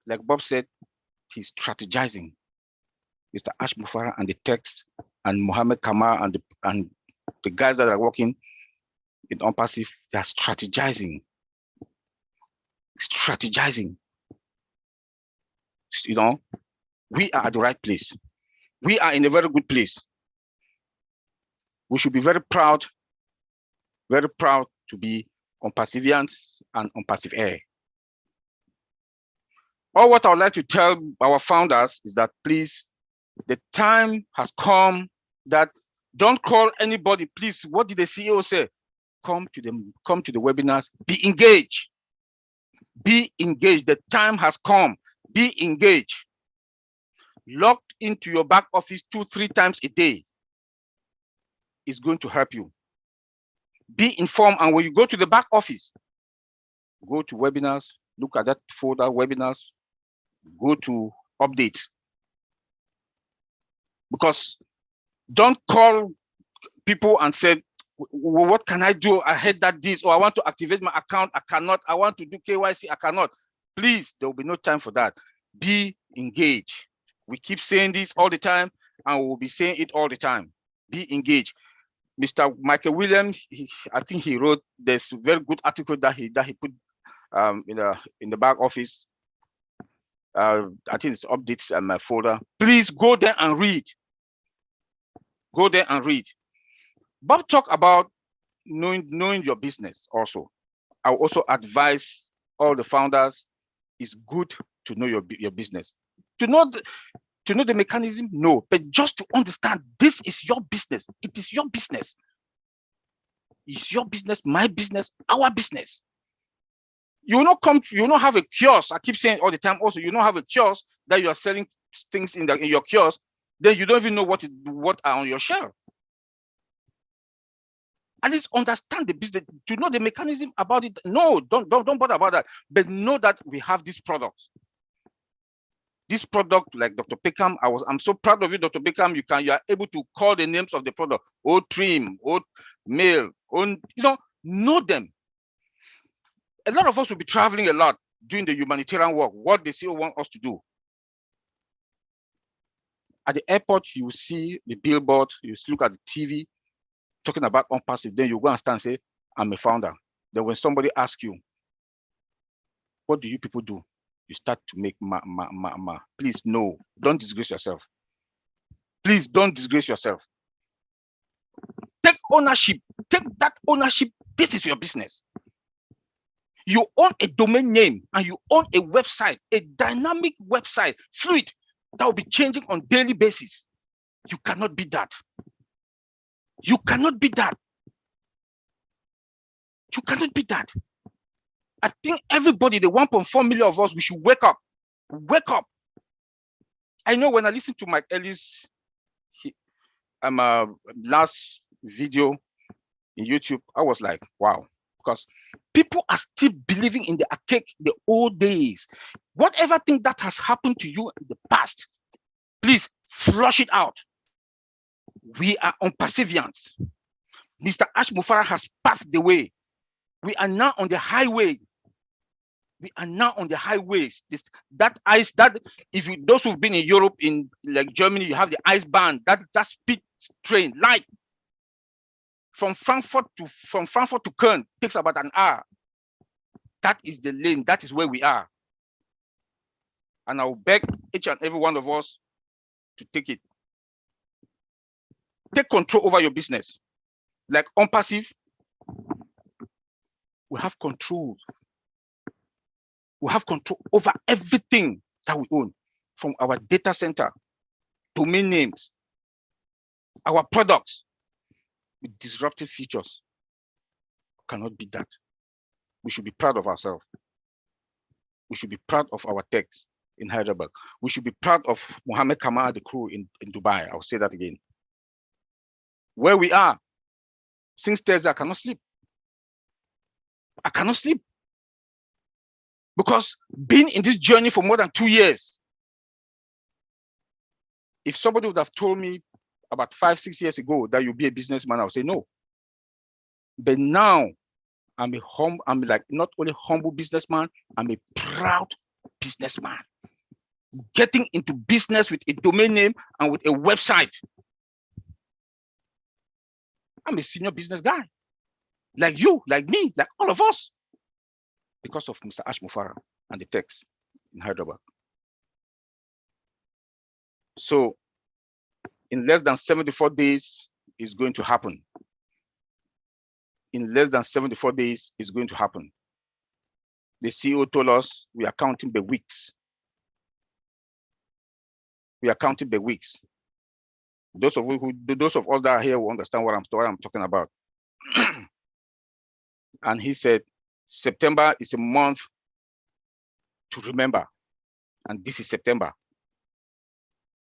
Like Bob said, he's strategizing. Mr. Ash Mufara and the techs and Mohammed Kamar and the guys that are working in on-passive, they are strategizing. Strategizing. You know, we are at the right place. We are in a very good place. We should be very proud to be on-passivians and on-passive air. All what I would like to tell our founders is that please, the time has come that don't call anybody, please. What did the CEO say? Come to the webinars, be engaged. Be engaged. The time has come. Be engaged. Logged into your back office 2-3 times a day is going to help you. Be informed, and when you go to the back office, go to webinars, look at that folder, webinars, go to updates. Because don't call people and say, what can I do? I heard that this, or I want to activate my account, I cannot. I want to do KYC, I cannot. Please, there will be no time for that. Be engaged. We keep saying this all the time, and we will be saying it all the time. Be engaged. Mr. Michael Williams, I think he wrote this very good article that he put in the back office. I think it's updates in my folder. Please go there and read. Go there and read. Bob talked about knowing your business also. I also advise all the founders, it's good to know your business. To know the mechanism, no, but just to understand this is your business. It is your business. It's your business, my business, our business. You will not have a kiosk. I keep saying all the time also, you don't have a kiosk that you are selling things in your kiosk, then you don't even know what are on your shelf. At least understand the business, to know the mechanism about it. No, don't bother about that. But know that we have this product. This product, like Dr. Peckham, I'm so proud of you, Dr. Peckham. You are able to call the names of the product, old trim, old mail, know them. A lot of us will be traveling a lot doing the humanitarian work, what the CEO want us to do. At the airport, you will see the billboard, you look at the TV, talking about on-passive, then you go and stand and say, I'm a founder. Then when somebody asks you, what do you people do? You start to make Please, no, don't disgrace yourself. Please don't disgrace yourself. Take ownership. Take that ownership. This is your business. You own a domain name and you own a website, a dynamic website, fluid, that will be changing on daily basis. You cannot beat that. You cannot beat that. You cannot beat that. I think everybody, the 1.4 million of us, we should wake up. Wake up. I know when I listened to Mike Ellis' last video in YouTube, I was like, wow, because people are still believing in the archaic, the old days. Whatever thing that has happened to you in the past, please flush it out. We are on perseverance. Mr. Ash Mufara has paved the way. We are now on the highway. We are now on the highways. That ice, that if you those who've been in Europe, in like Germany, you have the ice band, that speed train, light from Frankfurt to Köln takes about an hour. That is the lane. That is where we are. And I will beg each and every one of us to take it. Take control over your business. Like on passive, we have control. We have control over everything that we own, from our data center, domain names, our products with disruptive features. Cannot be that. We should be proud of ourselves. We should be proud of our techs in Hyderabad. We should be proud of Mohammed Kamal, the crew in Dubai. I'll say that again. Where we are, since Thursday, I cannot sleep. I cannot sleep. Because being in this journey for more than 2 years, if somebody would have told me about 5, 6 years ago that you'll be a businessman, I would say no. But now I'm like not only humble businessman, I'm a proud businessman. Getting into business with a domain name and with a website. I'm a senior business guy. Like you, like me, like all of us. Because of Mr. Ash Mufara and the techs in Hyderabad. So in less than 74 days, it's going to happen. In less than 74 days, it's going to happen. The CEO told us we are counting the weeks. We are counting the weeks. Those of us that are here will understand what I'm talking about. And he said, September is a month to remember, and this is September.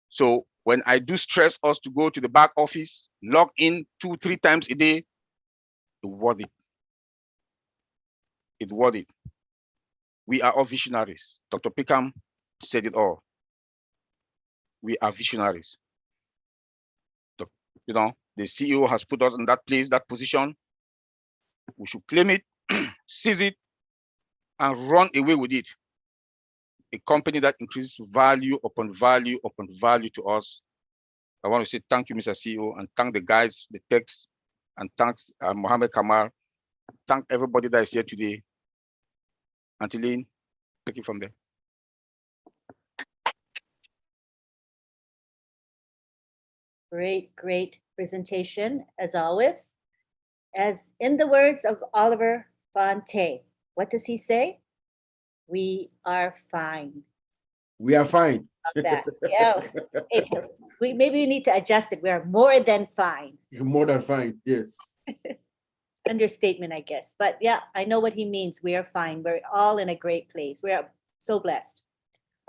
So when I do stress us to go to the back office, log in 2, 3 times a day, it's worth it. It's worth it. We are all visionaries. Dr. Pickham said it all. We are visionaries. You know, the CEO has put us in that place, that position. We should claim it, seize it, and run away with it. A company that increases value upon value upon value to us. I want to say thank you, Mr. CEO, and thank the guys, the techs, and thank Mohammed Kamal. Thank everybody that is here today. Antiline, take it from there. Great, great presentation, as always. As in the words of Oliver Fonte, what does he say? We are fine. We are fine. That. Yeah. Maybe we need to adjust it. We are more than fine. More than fine, yes. Understatement, I guess. But yeah, I know what he means. We are fine. We're all in a great place. We are so blessed.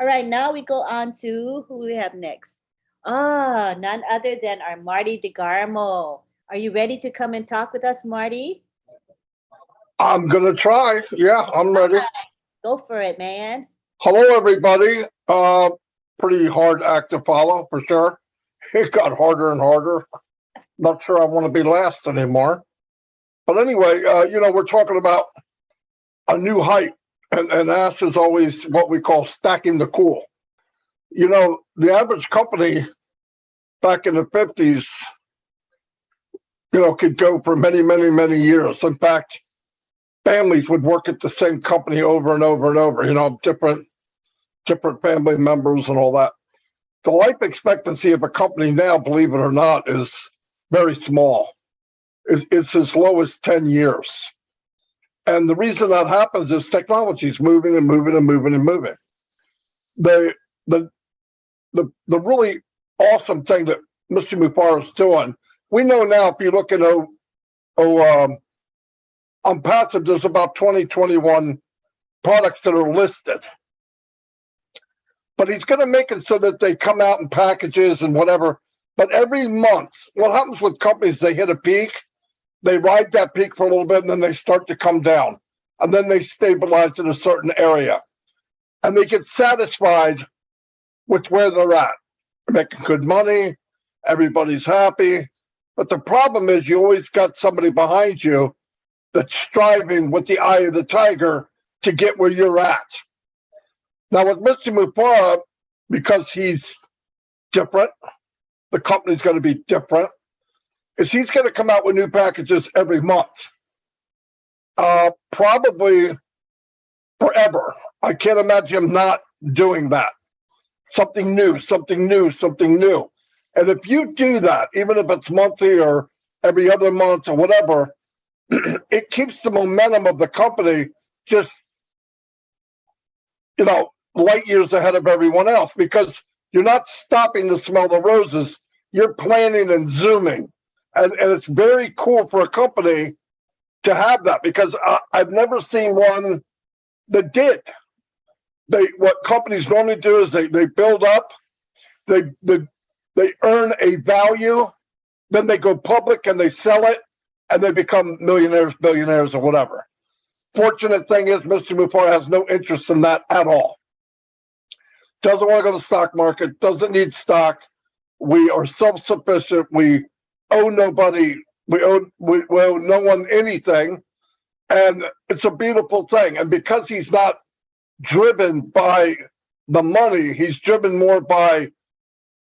All right, now we go on to who we have next. None other than our Marty DeGarmo. Are you ready to come and talk with us, Marty? I'm going to try. Yeah, I'm ready. Go for it, man. Hello, everybody. Pretty hard act to follow, for sure. It got harder and harder. Not sure I want to be last anymore. But anyway, you know, we're talking about a new height. And Ash is always what we call stacking the cool. You know, the average company back in the 50s, you know, could go for many, many, many years. In fact, families would work at the same company over and over and over, you know, different family members and all that. the life expectancy of a company now, believe it or not, is very small. It's as low as 10 years. And the reason that happens is technology is moving and moving and moving and moving. The really awesome thing that Mr. Mufara is doing, we know now if you look at Unpassive, there's about 21 products that are listed. But he's going to make it so that they come out in packages and whatever. But every month, what happens with companies, they hit a peak, they ride that peak for a little bit, and then they start to come down. And then they stabilize in a certain area. And they get satisfied with where they're at. They're making good money, everybody's happy. But the problem is you always got somebody behind you that's striving with the eye of the tiger to get where you're at. Now with Mr. Mufara, because he's different, the company's going to be different, is he's going to come out with new packages every month. Probably forever. I can't imagine him not doing that. Something new, something new, something new. And if you do that, even if it's monthly or every other month or whatever, it keeps the momentum of the company just, light years ahead of everyone else, because you're not stopping to smell the roses. You're planning and zooming. And it's very cool for a company to have that, because I've never seen one that did. What companies normally do is they build up, they earn a value, then they go public and they sell it, and they become millionaires, billionaires, or whatever. Fortunate thing is Mr. Mufara has no interest in that at all. Doesn't want to go to the stock market, doesn't need stock. We are self-sufficient. We owe nobody, we owe no one anything. And it's a beautiful thing. And because he's not driven by the money, he's driven more by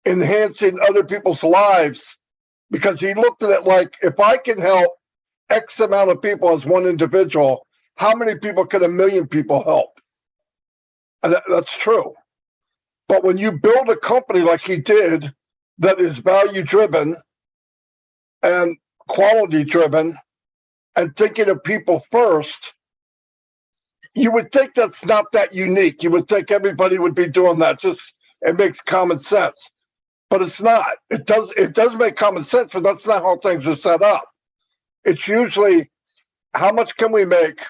enhancing other people's lives, because he looked at it like, if I can help X amount of people as one individual, how many people can 1 million people help? And that's true. But when you build a company like he did, that is value driven and quality driven and thinking of people first, you would think that's not that unique. You would think everybody would be doing that. It makes common sense. But it's not. It does make common sense, but that's not how things are set up. It's usually how much can we make,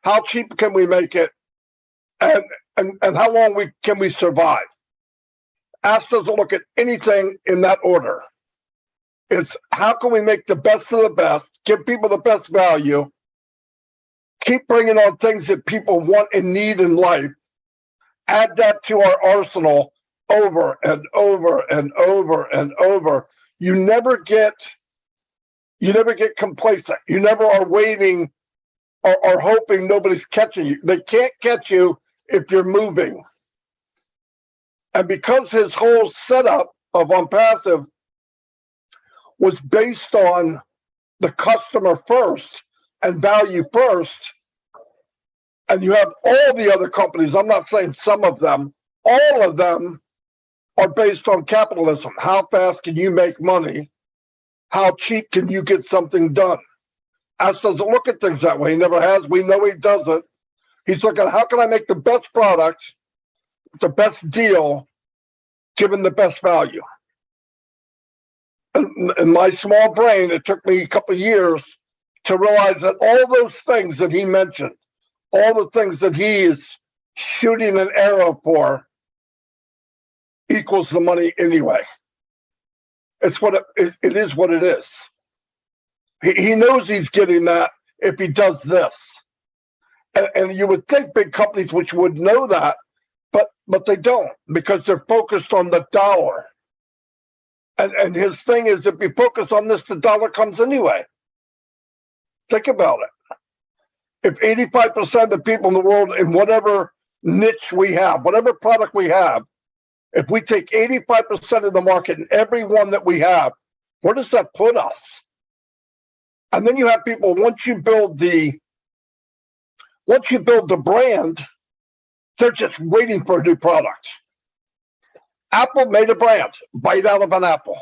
how cheap can we make it, and how long can we survive. Ask doesn't look at anything in that order. It's how can we make the best of the best, give people the best value, keep bringing on things that people want and need in life, add that to our arsenal over and over and over and over. You never get complacent. You never are waiting or hoping nobody's catching you. They can't catch you if you're moving. And because his whole setup of Unpassive was based on the customer first and value first, and you have all the other companies, I'm not saying some of them, all of them are based on capitalism. How fast can you make money? How cheap can you get something done? Ash doesn't look at things that way. He never has. We know he doesn't. He's looking at how can I make the best product, the best deal, given the best value. And in my small brain, it took me a couple of years to realize that all those things that he mentioned, all the things that he is shooting an arrow for, equals the money anyway. It's what it is what it is. He knows he's getting that if he does this. And you would think big companies which would know that, but they don't, because they're focused on the dollar. And his thing is, if you focus on this, the dollar comes anyway. Think about it. If 85% of the people in the world, in whatever niche we have, whatever product we have, if we take 85% of the market in every one that we have, where does that put us? And then you have people, once you build the brand, they're just waiting for a new product. Apple made a brand, bite out of an apple.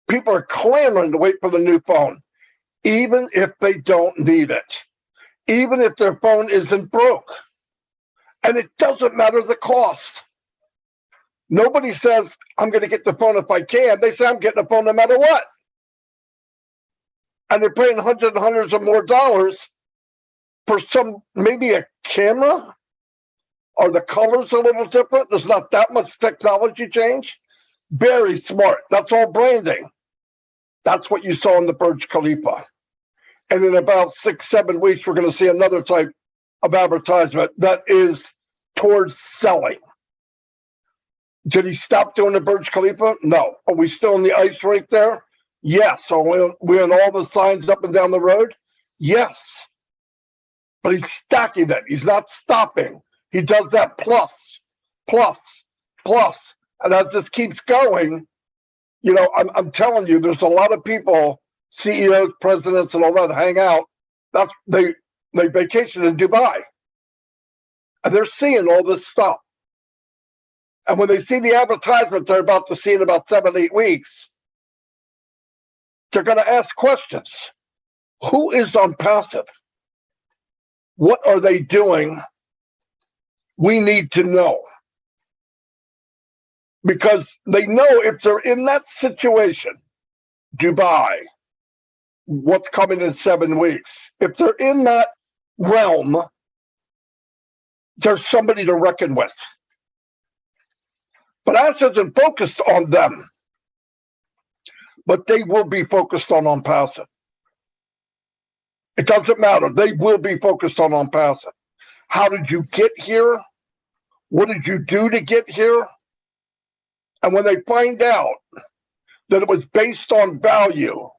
People are clamoring to wait for the new phone, even if they don't need it, even if their phone isn't broke. And it doesn't matter the cost. Nobody says, I'm going to get the phone if I can. They say, I'm getting a phone no matter what. And they're paying hundreds and hundreds of more dollars for some, maybe a camera, or the color's a little different. There's not that much technology change. Very smart. That's all branding. That's what you saw in the Burj Khalifa. And in about 6-7 weeks, we're going to see another type of advertisement that is towards selling. Did he stop doing the Burj Khalifa? No. Are we still in the ice rink there? Yes. Are we on all the signs up and down the road? Yes. But he's stacking it. He's not stopping. He does that plus, plus, plus. And as this keeps going, you know, I'm telling you, there's a lot of people, CEOs, presidents, and all that hang out. They vacation in Dubai. And they're seeing all this stuff. And when they see the advertisement they're about to see in about 7-8 weeks, they're going to ask questions. Who is on passive? What are they doing? We need to know. Because they know if they're in that situation, Dubai, what's coming in 7 weeks, if they're in that realm, there's somebody to reckon with. But Ash isn't focused on them, but they will be focused on passive. It doesn't matter. They will be focused on passive. How did you get here? What did you do to get here? And when they find out that it was based on value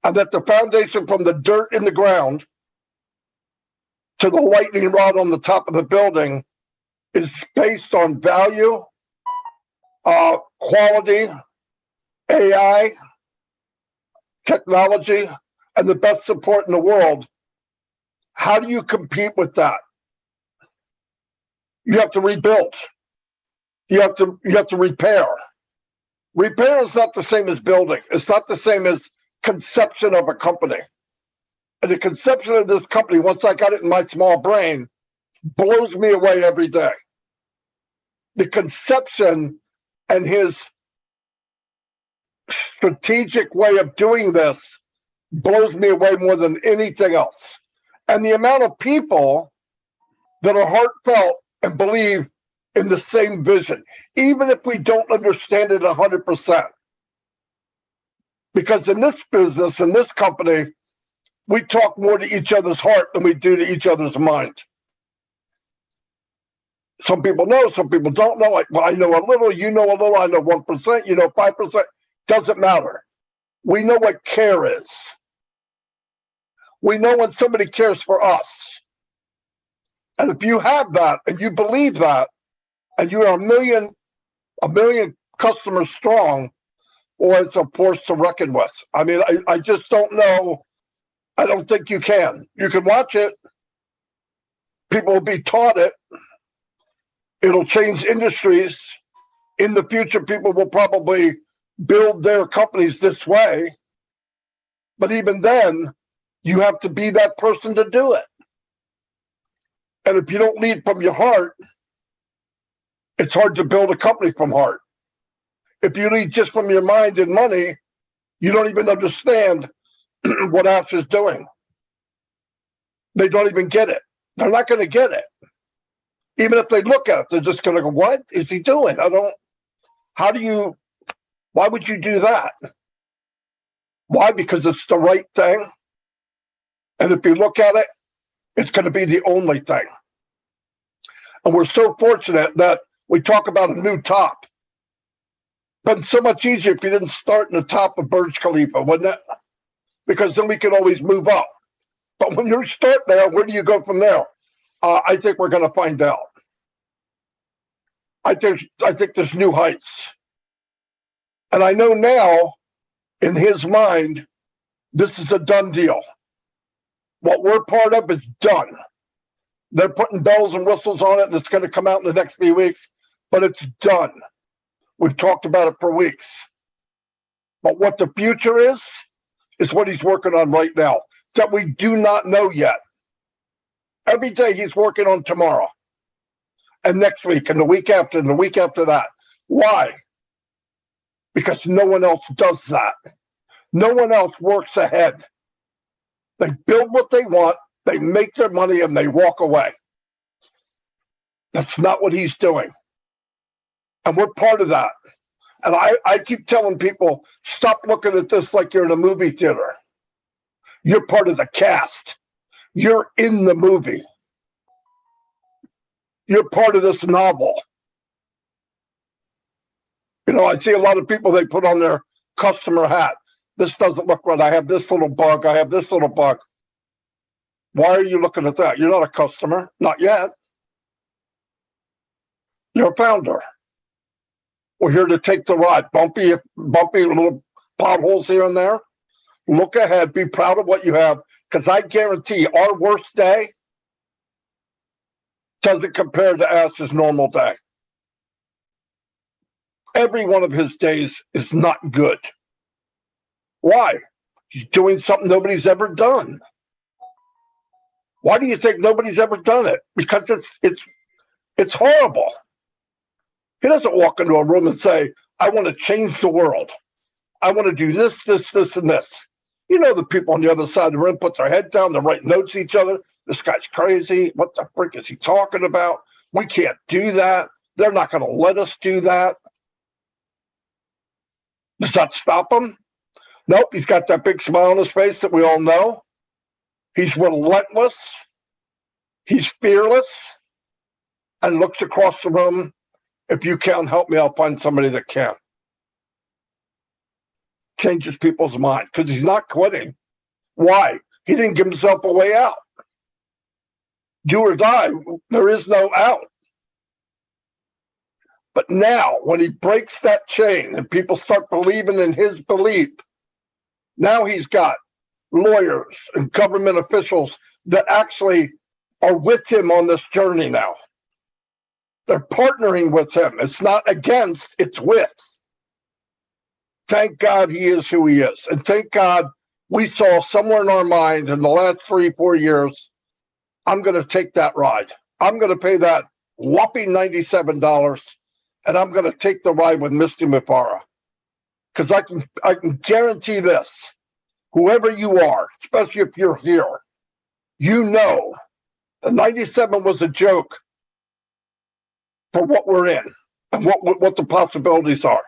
and that the foundation from the dirt in the ground to the lightning rod on the top of the building is based on value, quality, AI, technology, and the best support in the world, how do you compete with that? You have to rebuild. You have to repair. Repair is not the same as building. It's not the same as conception of a company. And the conception of this company, once I got it in my small brain, blows me away every day. The conception and his strategic way of doing this blows me away more than anything else. And the amount of people that are heartfelt and believe in the same vision, even if we don't understand it 100%. Because in this business, in this company, we talk more to each other's heart than we do to each other's mind. Some people know, some people don't know. Well, I know a little, you know a little, I know 1%, you know 5%. Doesn't matter. We know what care is. We know when somebody cares for us. And if you have that and you believe that, and you are a million customers strong, or it's a force to reckon with. I mean, I just don't know. I don't think you can. You can watch it. People will be taught it. It'll change industries. In the future, people will probably build their companies this way. But even then, you have to be that person to do it. And if you don't lead from your heart, it's hard to build a company from heart. If you lead just from your mind and money, you don't even understand what Ash is doing. They don't even get it. They're not going to get it. Even if they look at it, they're just going to go, what is he doing? Why would you do that? Why? Because it's the right thing. And if you look at it, it's going to be the only thing. And we're so fortunate that we talk about a new top. Been so much easier if you didn't start in the top of Burj Khalifa, wouldn't it? Because then we can always move up. But when you start there, where do you go from there? I think we're going to find out. I think there's new heights. And I know now, in his mind, this is a done deal. What we're part of is done. They're putting bells and whistles on it, and it's going to come out in the next few weeks, but it's done. We've talked about it for weeks. But what the future is what he's working on right now that we do not know yet. Every day he's working on tomorrow and next week and the week after and the week after that. Why? Because no one else does that. No one else works ahead. They build what they want, they make their money, and they walk away. That's not what he's doing. And we're part of that. And I keep telling people, stop looking at this like you're in a movie theater. You're part of the cast. You're in the movie. You're part of this novel. You know, I see a lot of people, they put on their customer hat. This doesn't look right. I have this little bug. I have this little bug. Why are you looking at that? You're not a customer. Not yet. You're a founder. We're here to take the ride. Bumpy little potholes here and there. Look ahead. Be proud of what you have. Because I guarantee our worst day doesn't compare to Ash's normal day. Every one of his days is not good. Why? He's doing something nobody's ever done. Why do you think nobody's ever done it? Because it's horrible. He doesn't walk into a room and say, I want to change the world. I want to do this, and this. You know, the people on the other side of the room put their head down, they write notes to each other. This guy's crazy. What the frick is he talking about? We can't do that. They're not going to let us do that. Does that stop him? Nope, he's got that big smile on his face that we all know. He's relentless. He's fearless. And looks across the room. If you can't help me, I'll find somebody that can. Changes people's mind because he's not quitting. Why? He didn't give himself a way out. Do or die, there is no out. But now, when he breaks that chain and people start believing in his belief, now he's got lawyers and government officials that actually are with him on this journey now. They're partnering with him. It's not against, it's with. Thank God he is who he is. And thank God we saw somewhere in our mind in the last 3-4 years, I'm going to take that ride. I'm going to pay that whopping $97 and I'm going to take the ride with Misty Mufara. Because I can guarantee this, whoever you are, especially if you're here, you know the 97 was a joke for what we're in and what the possibilities are.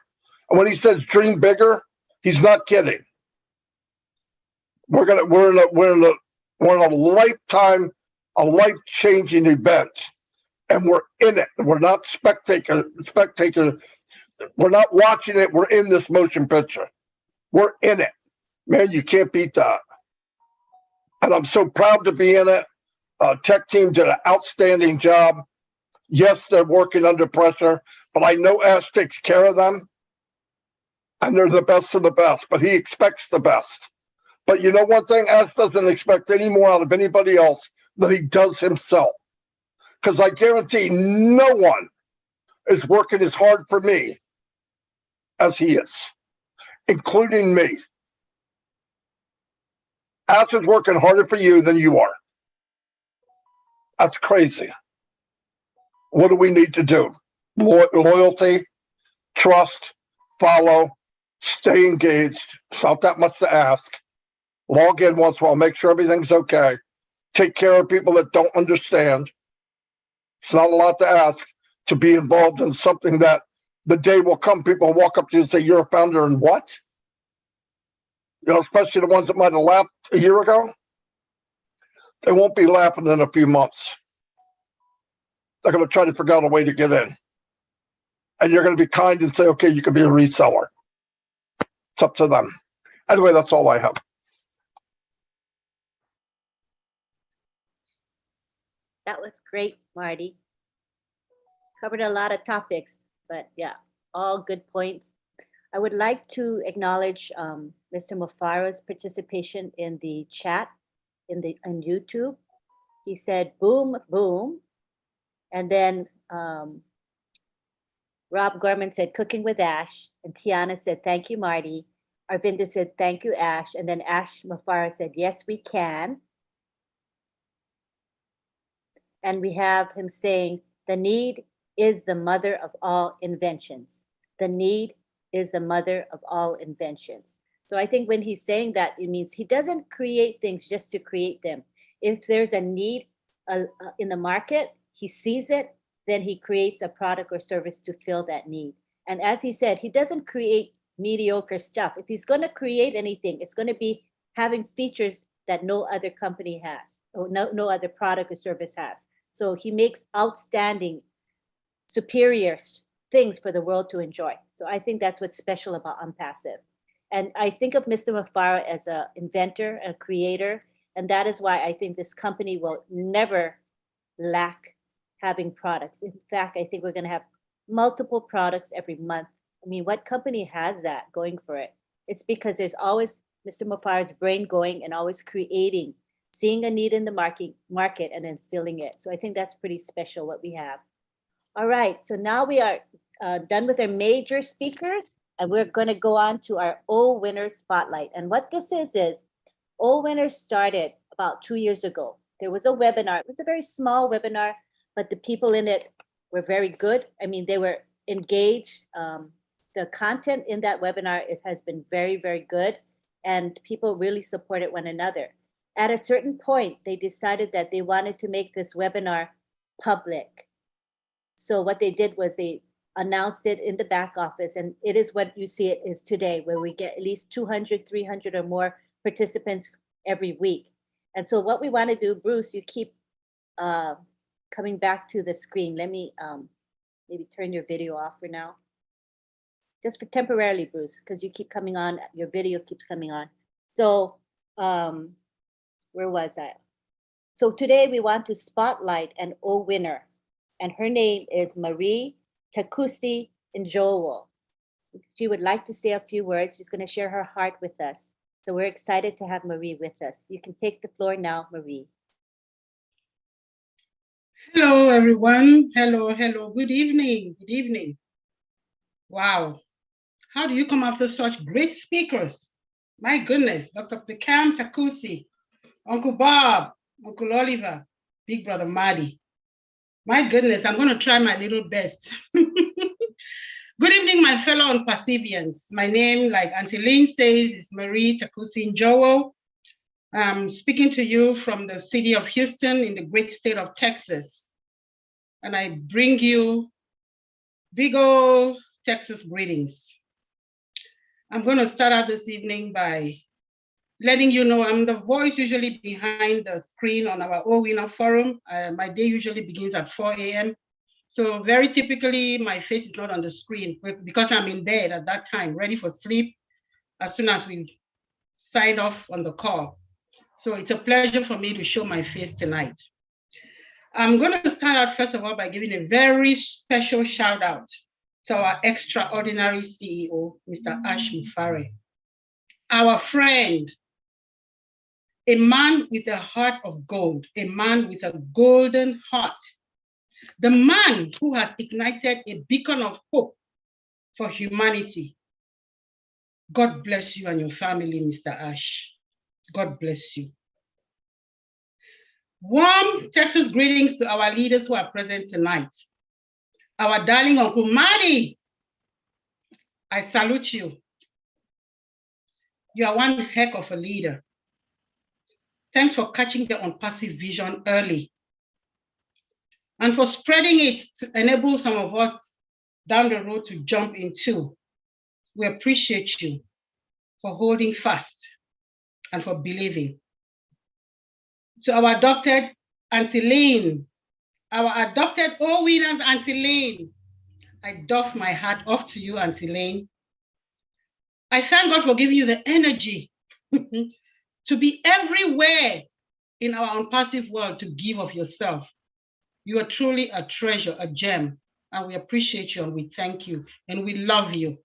And when he says dream bigger, he's not kidding. We're in a lifetime, a life-changing event, and we're in it. We're not spectator. We're not watching it. We're in this motion picture. We're in it. Man, you can't beat that. And I'm so proud to be in it. Tech team did an outstanding job. Yes, they're working under pressure, but I know Ash takes care of them. And they're the best of the best, but he expects the best. But you know one thing, Ash doesn't expect any more out of anybody else than he does himself. Because I guarantee no one is working as hard for me as he is, including me. Ash is working harder for you than you are. That's crazy. What do we need to do? Loyalty, trust, follow, stay engaged. It's not that much to ask. Log in once in a while, make sure everything's okay. Take care of people that don't understand. It's not a lot to ask to be involved in something that the day will come, people will walk up to you and say, you're a founder in what? You know, especially the ones that might have laughed a year ago. They won't be laughing in a few months. They're going to try to figure out a way to get in. And you're going to be kind and say, okay, you can be a reseller. It's up to them. Anyway, that's all I have. That was great, Marty. Covered a lot of topics, but yeah, all good points. I would like to acknowledge Mr. Mufara's participation in the chat on YouTube. He said, boom, boom. And then Rob Gorman said, cooking with Ash. And Tiana said, thank you, Marty. Arvinder said, thank you, Ash. And then Ash Mafara said, yes, we can. And we have him saying, the need is the mother of all inventions. The need is the mother of all inventions. So I think when he's saying that, it means he doesn't create things just to create them. If there's a need in the market, he sees it, then he creates a product or service to fill that need. And as he said, he doesn't create mediocre stuff. If he's going to create anything, it's going to be having features that no other company has, or no other product or service has. So he makes outstanding, superior things for the world to enjoy. So I think that's what's special about Unpassive. And I think of Mr. Mafara as an inventor, a creator, and that is why I think this company will never lack having products. In fact, I think we're going to have multiple products every month. I mean, what company has that going for it? It's because there's always Mr. Mafara's brain going and always creating, seeing a need in the market and then filling it. So I think that's pretty special what we have. All right, so now we are done with our major speakers, and we're going to go on to our O Winners Spotlight. And what this is O Winners started about 2 years ago. There was a webinar. It was a very small webinar, but the people in it were very good. I mean, they were engaged. The content in that webinar has been very, very good, and people really supported one another. At a certain point, they decided that they wanted to make this webinar public. So what they did was they announced it in the back office, and it is what you see it is today, where we get at least 200, 300 or more participants every week. And so what we want to do, Bruce, you keep coming back to the screen. Let me maybe turn your video off for now. Just for temporarily, Bruce, because you keep coming on, your video keeps coming on. So where was I? So today we want to spotlight an O winner, and her name is Marie Takusi Njowo. She would like to say a few words. She's going to share her heart with us. So we're excited to have Marie with us. You can take the floor now, Marie. Hello, everyone. Hello. Good evening. Good evening. Wow. How do you come after such great speakers? My goodness, Dr. Pekam Takusi, Uncle Bob, Uncle Oliver, Big Brother Marty. My goodness, I'm going to try my little best. Good evening, my fellow Unpassivians. My name, like Auntie Lynn says, is Marie Takusi Njowo. I'm speaking to you from the city of Houston in the great state of Texas. And I bring you big old Texas greetings. I'm going to start out this evening by letting you know I'm the voice usually behind the screen on our O Winner Forum. My day usually begins at 4 a.m. So very typically, my face is not on the screen because I'm in bed at that time, ready for sleep as soon as we sign off on the call. So it's a pleasure for me to show my face tonight. I'm going to start out, first of all, by giving a very special shout out to our extraordinary CEO, Mr. Ash Mufare, our friend, a man with a heart of gold, a man with a golden heart, the man who has ignited a beacon of hope for humanity. God bless you and your family, Mr. Ash. God bless you. Warm Texas greetings to our leaders who are present tonight. Our darling Uncle Marty, I salute you. You are one heck of a leader. Thanks for catching the Unpassive vision early and for spreading it to enable some of us down the road to jump into. We appreciate you for holding fast and for believing. To our adopted Auntie Lynn, our adopted O Winners Auntie Lynn, I doff my hat off to you, Auntie Lynn. I thank God for giving you the energy to be everywhere in our Unpassive world to give of yourself. You are truly a treasure, a gem, and we appreciate you and we thank you and we love you.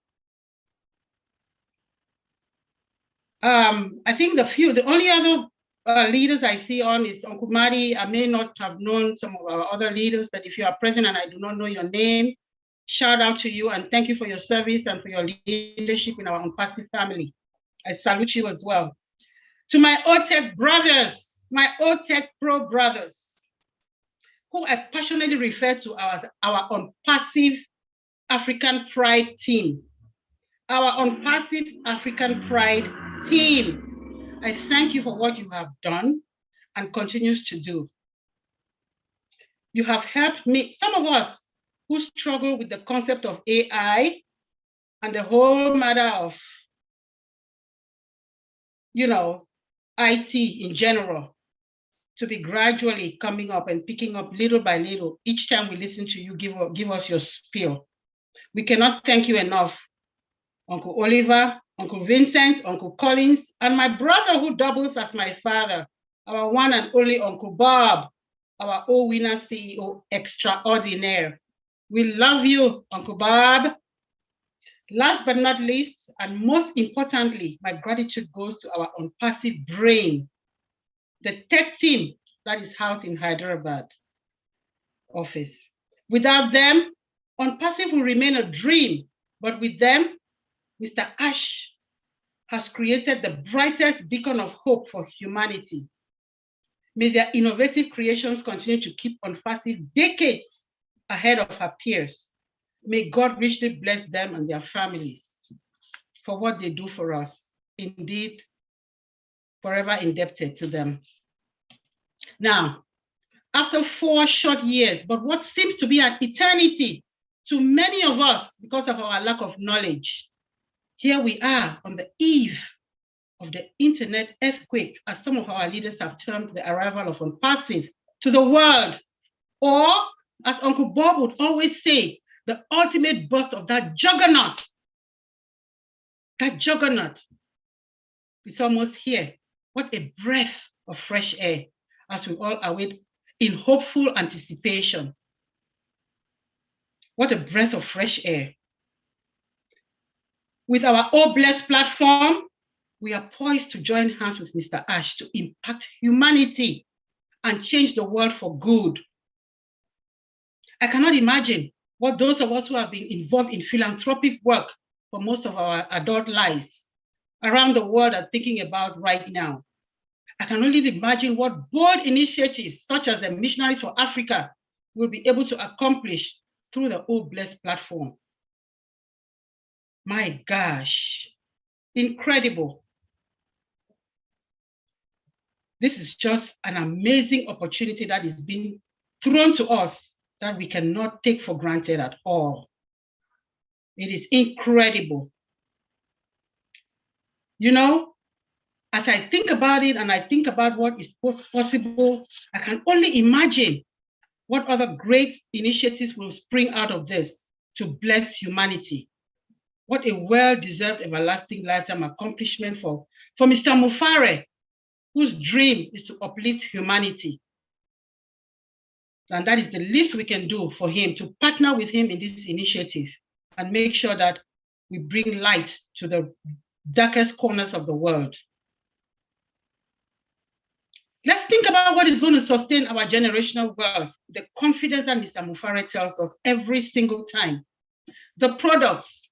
I think the only other leaders I see on is Uncle Marty. I may not have known some of our other leaders, but if you are present and I do not know your name, Shout out to you and thank you for your service and for your leadership in our Unpassive family. I salute you as well. To my OTech brothers, my OTech Pro brothers, who I passionately refer to as our Unpassive African Pride team. Our Unpassive African Pride team. I thank you for what you have done and continues to do. You have helped me, some of us who struggle with the concept of AI and the whole matter of, IT in general, to be gradually coming up and picking up little by little. Each time we listen to you, give us your spiel. We cannot thank you enough, Uncle Oliver, Uncle Vincent, Uncle Collins, and my brother who doubles as my father, our one and only Uncle Bob, our O-Winner CEO extraordinaire. We love you, Uncle Bob. Last but not least, and most importantly, my gratitude goes to our Unpassive brain, the tech team that is housed in Hyderabad office. Without them, Unpassive will remain a dream, but with them, Mr. Ash has created the brightest beacon of hope for humanity. May their innovative creations continue to keep Unpassive decades ahead of her peers. May God richly bless them and their families for what they do for us. Indeed, forever indebted to them. Now, after 4 short years, but what seems to be an eternity to many of us because of our lack of knowledge, here we are on the eve of the internet earthquake, as some of our leaders have termed the arrival of Unpassive to the world, or as Uncle Bob would always say, the ultimate burst of that juggernaut. That juggernaut is almost here. What a breath of fresh air as we all await in hopeful anticipation. What a breath of fresh air. With our Oh Blessed platform, we are poised to join hands with Mr. Ash to impact humanity and change the world for good. I cannot imagine what those of us who have been involved in philanthropic work for most of our adult lives around the world are thinking about right now. I can only imagine what bold initiatives such as the Missionaries for Africa will be able to accomplish through the Oh Blessed platform. My gosh, incredible. This is just an amazing opportunity that is being thrown to us that we cannot take for granted at all. It is incredible. You know, as I think about it and I think about what is possible, I can only imagine what other great initiatives will spring out of this to bless humanity. What a well-deserved everlasting lifetime accomplishment for Mr. Mufare, whose dream is to uplift humanity. And that is the least we can do for him, to partner with him in this initiative and make sure that we bring light to the darkest corners of the world. Let's think about what is going to sustain our generational wealth, the confidence that Mr. Mufare tells us every single time. The products.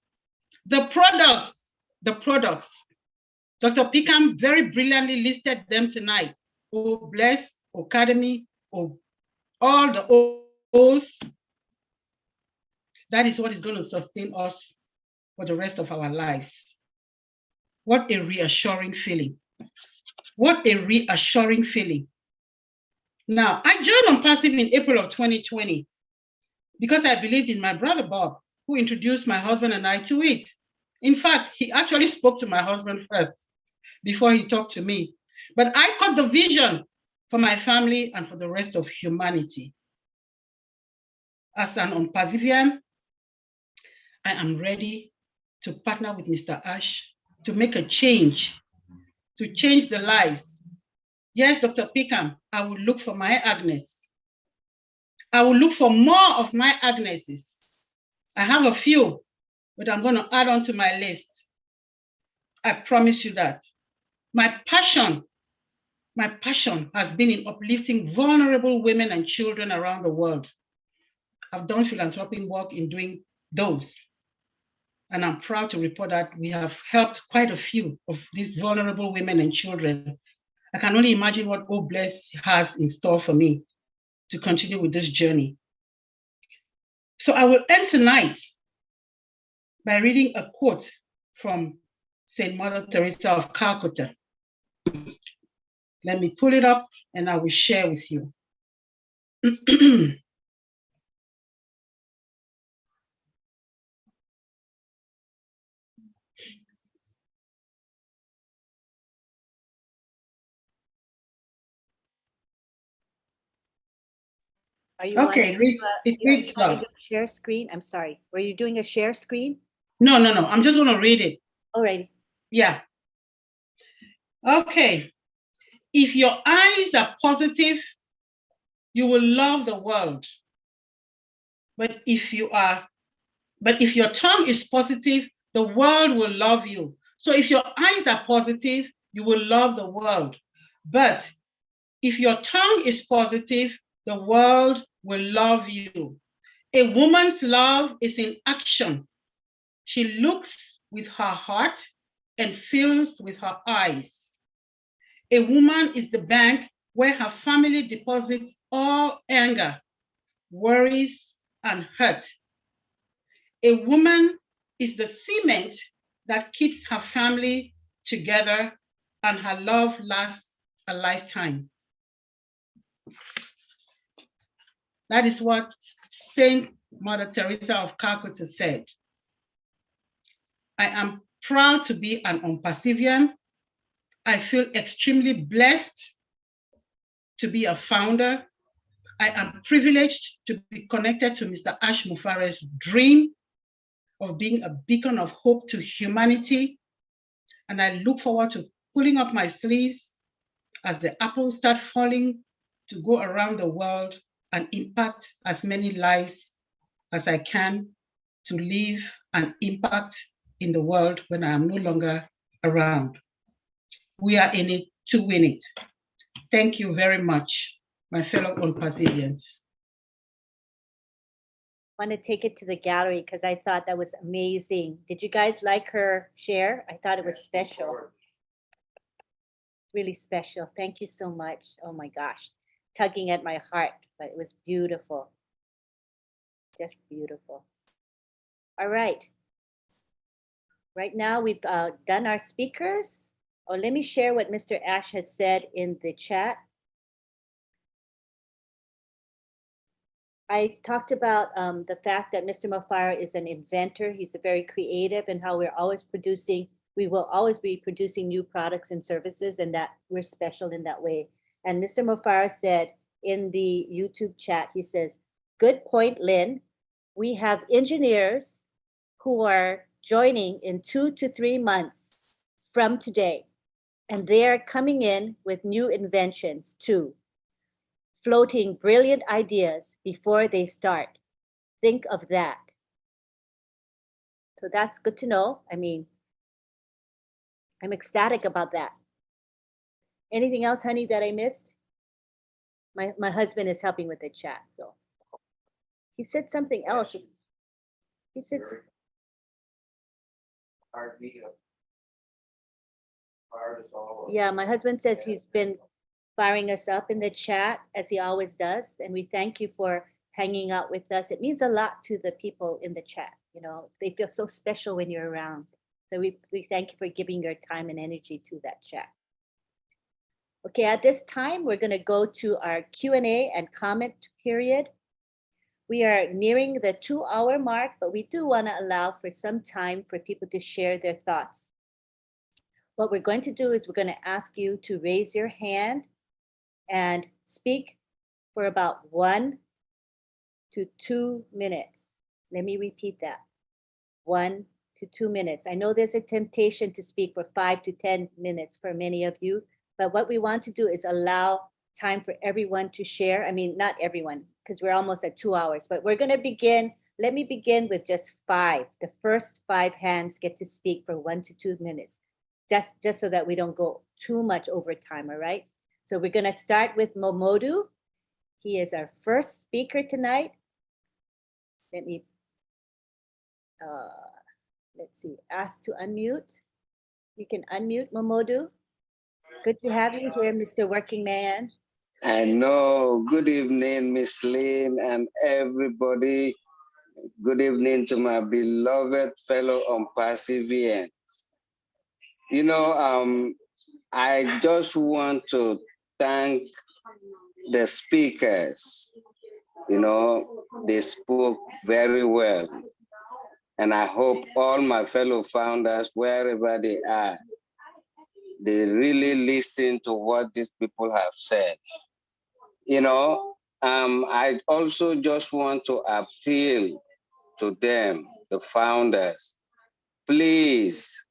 Dr. Pickham very brilliantly listed them tonight. Oh, Bless, Academy, oh, all the O's. That is what is going to sustain us for the rest of our lives. What a reassuring feeling. What a reassuring feeling. Now, I joined Unpassive in April of 2020 because I believed in my brother Bob, who introduced my husband and I to it. In fact, he actually spoke to my husband first before he talked to me. But I caught the vision for my family and for the rest of humanity. As an Unpassivian, I am ready to partner with Mr. Ash to make a change, to change the lives. Yes, Dr. Pickham, I will look for my Agnes. I will look for more of my Agneses. I have a few, but I'm going to add on to my list. I promise you that. My passion has been in uplifting vulnerable women and children around the world. I've done philanthropic work in doing those. And I'm proud to report that we have helped quite a few of these vulnerable women and children. I can only imagine what Oh Bless has in store for me to continue with this journey. So I will end tonight by reading a quote from Saint Mother Teresa of Calcutta. Let me pull it up and I will share with you. Are you Okay, it reads thus. share screen? I'm sorry. Were you doing a share screen? No. I'm just going to read it. All right. Yeah. Okay. If your eyes are positive, you will love the world. But if your tongue is positive, the world will love you. So if your eyes are positive, you will love the world. But if your tongue is positive, the world will love you. A woman's love is in action. She looks with her heart and feels with her eyes. A woman is the bank where her family deposits all anger, worries, and hurt. A woman is the cement that keeps her family together, and her love lasts a lifetime. That is what Saint Mother Teresa of Calcutta said. I am proud to be an Umpassivian. I feel extremely blessed to be a founder. I am privileged to be connected to Mr. Ash Mufare's dream of being a beacon of hope to humanity. And I look forward to pulling up my sleeves as the apples start falling to go around the world and impact as many lives as I can to leave an impact in the world when I am no longer around. We are in it to win it. Thank you very much, my fellow Umpassivians. I want to take it to the gallery because I thought that was amazing. Did you guys like her share? I thought it was special. Really special. Thank you so much. Oh my gosh. Tugging at my heart, but it was beautiful. Just beautiful. All right. Right now we've done our speakers. Oh, let me share what Mr. Ash has said in the chat. I talked about the fact that Mr. Mufara is an inventor. He's a very creative, and how we will always be producing new products and services, and that we're special in that way. And Mr. Mufara said in the YouTube chat, he says, "Good point, Lynn. We have engineers who are joining in 2 to 3 months from today, and they are coming in with new inventions too. Floating brilliant ideas before they start. Think of that." So that's good to know. I mean, I'm ecstatic about that. Anything else, honey, that I missed? My husband is helping with the chat, so. He said something else. He said, yeah, my husband says he's been firing us up in the chat as he always does. And we thank you for hanging out with us. It means a lot to the people in the chat. You know, they feel so special when you're around. So we thank you for giving your time and energy to that chat. Okay, at this time, we're going to go to our Q&A and comment period. We are nearing the 2-hour mark, but we do want to allow for some time for people to share their thoughts. What we're going to do is we're going to ask you to raise your hand and speak for about 1 to 2 minutes. Let me repeat that. 1 to 2 minutes. I know there's a temptation to speak for 5 to 10 minutes for many of you, but what we want to do is allow time for everyone to share. I mean, not everyone, because we're almost at 2 hours, but we're going to begin. Let me begin with just 5. The first 5 hands get to speak for 1 to 2 minutes, just so that we don't go too much over time, all right? So we're going to start with Momodu. He is our first speaker tonight. Let me let's see, asked to unmute. You can unmute, Momodu. Good to have you here, Mr. Working Man. I know. Good evening, Miss Lynn and everybody. Good evening to my beloved fellow Perseverance. You know, I just want to thank the speakers. You know, they spoke very well. And I hope all my fellow founders, wherever they are, they really listen to what these people have said. You know, I also just want to appeal to them, the founders. Please,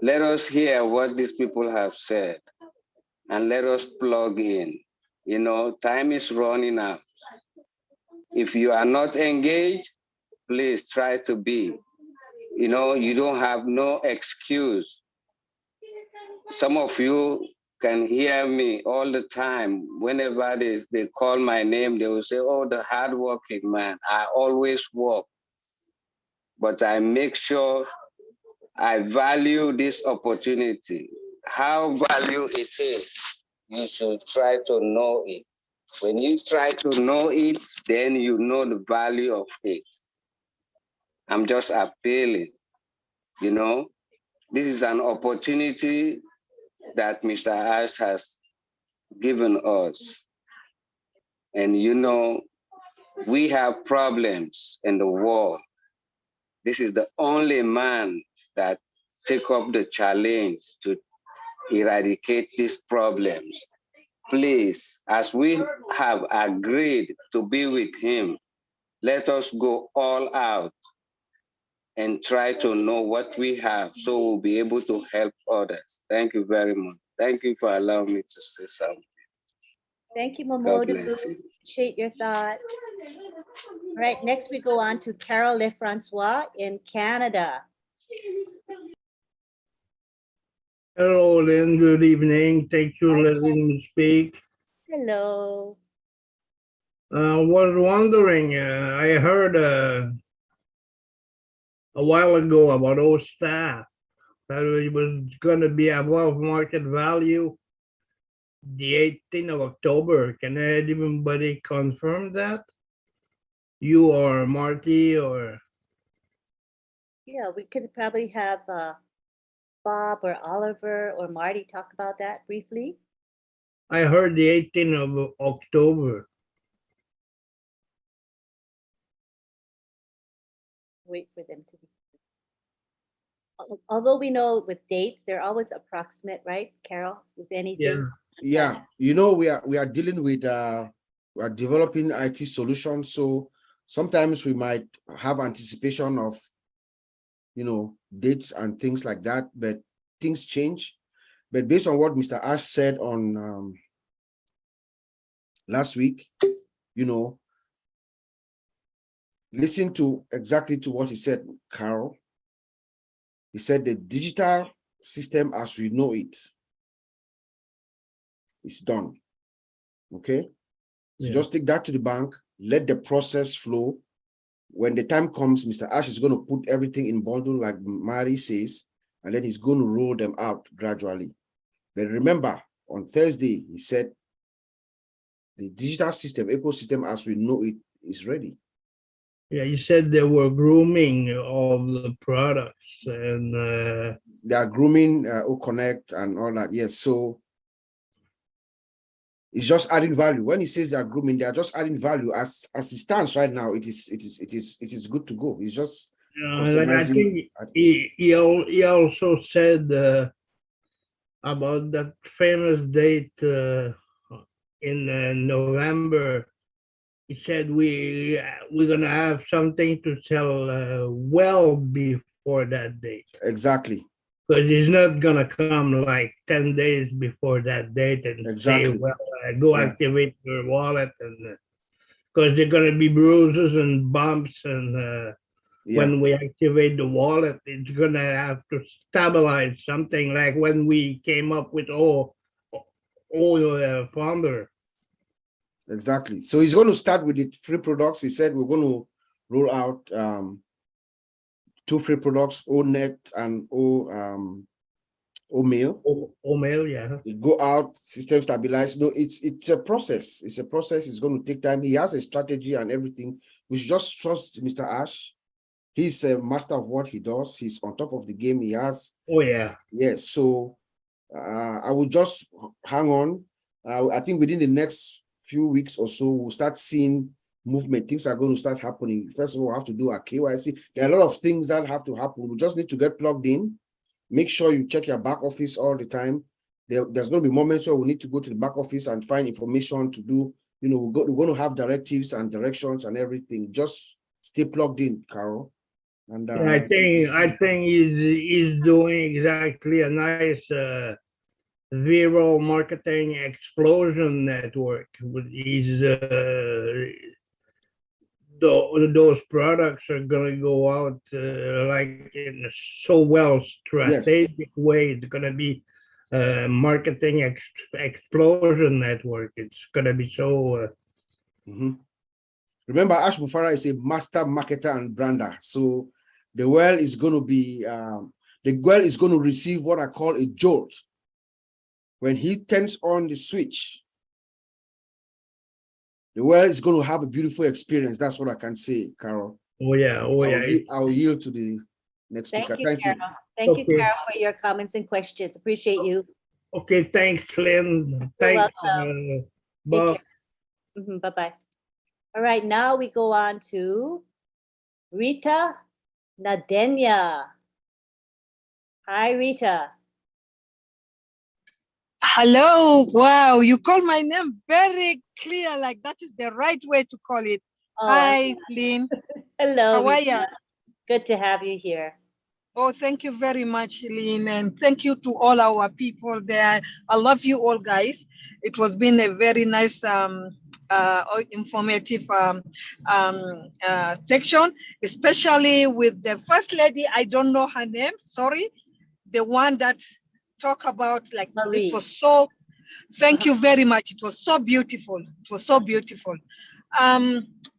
let us hear what these people have said and let us plug in. You know, time is running out. If you are not engaged, please try to be. You know, you don't have no excuse. Some of you can hear me all the time. Whenever they call my name, they will say, oh, the hardworking man. I always work. But I make sure I value this opportunity. How value it is, you should try to know it. When you try to know it, then you know the value of it. I'm just appealing, you know. This is an opportunity that Mr. Ash has given us. And you know, we have problems in the world. This is the only man that take up the challenge to eradicate these problems. Please, as we have agreed to be with him, let us go all out and try to know what we have so we'll be able to help others. Thank you very much. Thank you for allowing me to say something. Thank you, God Momodu. bless you. Appreciate your thought. All right, next we go on to Carol Lefrancois in Canada. Hello, Lynn. Good evening. Thank you for letting me speak. Hello. Was wondering, I heard a while ago about old staff that it was going to be above market value the 18th of October. Can anybody confirm that? You or Marty or? Yeah, we could probably have Bob or Oliver or Marty talk about that briefly. I heard the 18th of October. Wait for them to be. Although we know with dates, they're always approximate, right, Carol, with anything? Yeah, you know, we are dealing with we are developing IT solutions, so sometimes we might have anticipation of, you know, dates and things like that, but things change. But based on what Mr. Ash said on last week, you know, listen to exactly to what he said, Carol. He said the digital system as we know it is done. Okay, so Yeah. just take that to the bank, let the process flow. When the time comes, Mr. Ash is going to put everything in bundle, like Mari says, and then he's going to roll them out gradually. But remember, on Thursday, he said the digital system, ecosystem as we know it, is ready. Yeah, you said they were grooming all the products and They are grooming Connect and all that. Yes, so it's just adding value. When he says they are grooming, they are just adding value. As it stands right now, it is good to go. It's just and I customizing. think he also said about that famous date in November. He said we're gonna have something to sell well before that date. Exactly. Because it's not gonna come like 10 days before that date and Exactly. say, well, go activate your wallet, and because they're gonna be bruises and bumps, and when we activate the wallet, it's gonna have to stabilize something like when we came up with Founder. Exactly. So he's going to start with the free products. He said we're going to roll out two free products, O-Net and O-Mail. O-Mail, yeah. You go out, system stabilized. No, it's a process. It's a process. It's going to take time. He has a strategy and everything. We should just trust Mr. Ash. He's a master of what he does. He's on top of the game. He has. Oh, yeah. Yes. So I will just hang on. I think within the next few weeks or so, we'll start seeing movement. Things are going to start happening. First of all, we have to do our KYC. There are a lot of things that have to happen. We just need to get plugged in. Make sure you check your back office all the time. There's going to be moments where we need to go to the back office and find information to do. You know, we're going to have directives and directions and everything. Just stay plugged in, Carol. And I think he's doing exactly a nice viral marketing explosion network with these those products are going to go out like in a so well strategic way. It's going to be marketing explosion network. It's going to be so. Remember, Ash Bufara is a master marketer and brander. So the well is going to be receive what I call a jolt. When he turns on the switch, the world is going to have a beautiful experience. That's what I can say, Carol. Oh, yeah. Oh, yeah. I'll yield to the next speaker. Thank you. Thank you, Carol, for your comments and questions. Appreciate you. Okay, thanks, Lynn. Thanks, Bob. Bye-bye. All right, now we go on to Rita Nadenia. Hi, Rita. Hello. Wow, you call my name very clear, like that is the right way to call it. Oh, hi, Lynn. Hello. How are you? Good to have you here. Oh, thank you very much, Lynn, and thank you to all our people there. I love you all, guys. It was been a very nice, informative section, especially with the first lady. I don't know her name. Sorry, the one that talk about like Marie. It was so. Thank you very much. It was so beautiful. It was so beautiful.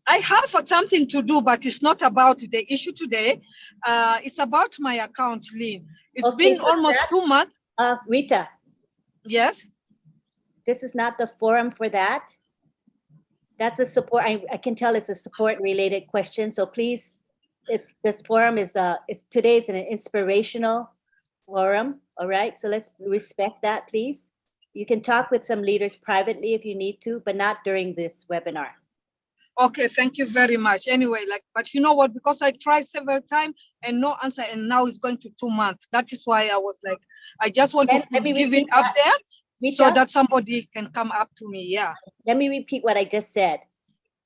I have something to do, but it's not about the issue today. It's about my account, Lynn. It's been so almost 2 months. Rita. Yes. This is not the forum for that. That's a support. I can tell it's a support related question. So please, this forum is today is an inspirational forum. All right. So let's respect that, please. You can talk with some leaders privately if you need to, but not during this webinar. Okay, thank you very much. Anyway, but you know what? Because I tried several times and no answer, and now it's going to 2 months. That is why I was like, I just want to give it up there, Rita, so that somebody can come up to me. Yeah. Let me repeat what I just said.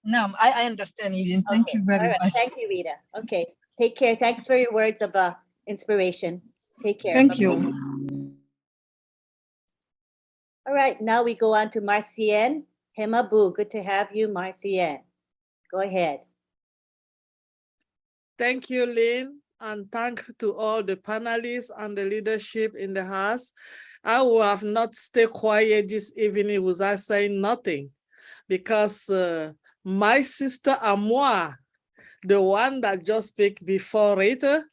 No, I understand, Eden. Thank you very much. Thank you, Rita. Okay, take care. Thanks for your words of inspiration. Take care. Thank you. All right, now we go on to Marcienne Hemabu. Good to have you, Marcienne. Go ahead. Thank you, Lynn, and thank to all the panelists and the leadership in the house. I will have not stayed quiet this evening without saying nothing, because my sister Amoa, the one that just spoke before Rita,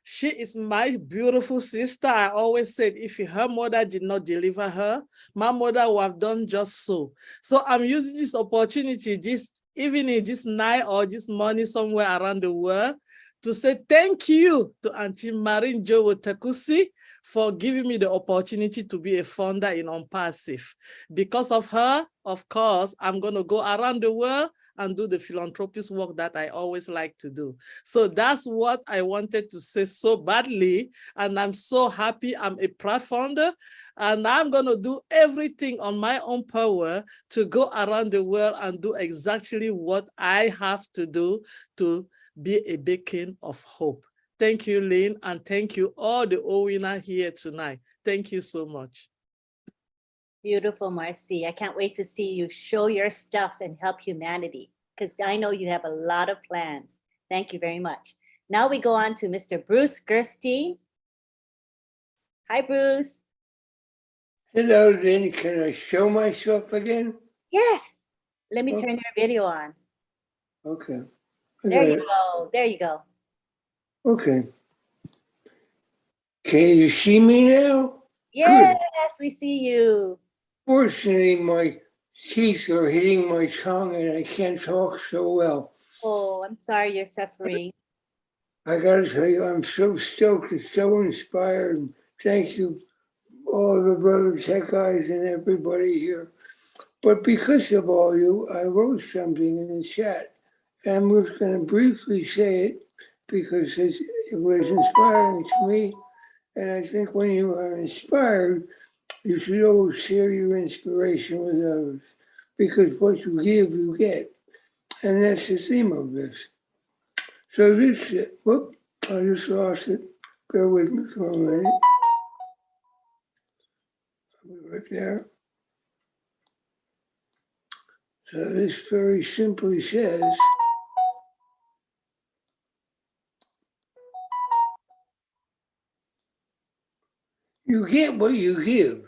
she is my beautiful sister. I always said if her mother did not deliver her, my mother would have done just so. So I'm using this opportunity this evening, this night, or this morning somewhere around the world to say thank you to Auntie Marin Joe Takusi for giving me the opportunity to be a founder in OnPassive. Because of her, of course, I'm going to go around the world and do the philanthropist work that I always like to do. So that's what I wanted to say so badly. And I'm so happy I'm a proud founder. And I'm going to do everything on my own power to go around the world and do exactly what I have to do to be a beacon of hope. Thank you, Lynn, and thank you all the OWINA here tonight. Thank you so much. Beautiful, Marcy. I can't wait to see you show your stuff and help humanity, because I know you have a lot of plans. Thank you very much. Now we go on to Mr. Bruce Gerstein. Hi, Bruce. Hello, Lynn. Can I show myself again? Yes. Let me turn your video on. Okay. There you go. There you go. Okay. Can you see me now? Yes, we see you. Fortunately, my teeth are hitting my tongue and I can't talk so well. Oh, I'm sorry you're suffering. I gotta tell you, I'm so stoked and so inspired. Thank you, all the brother tech guys and everybody here. But because of all you, I wrote something in the chat. And I'm just gonna briefly say it because it was inspiring to me. And I think when you are inspired, you should always share your inspiration with others. Because what you give, you get. And that's the theme of this. So this, whoop, I just lost it. Bear with me for a minute. Right there. So this very simply says, you get what you give.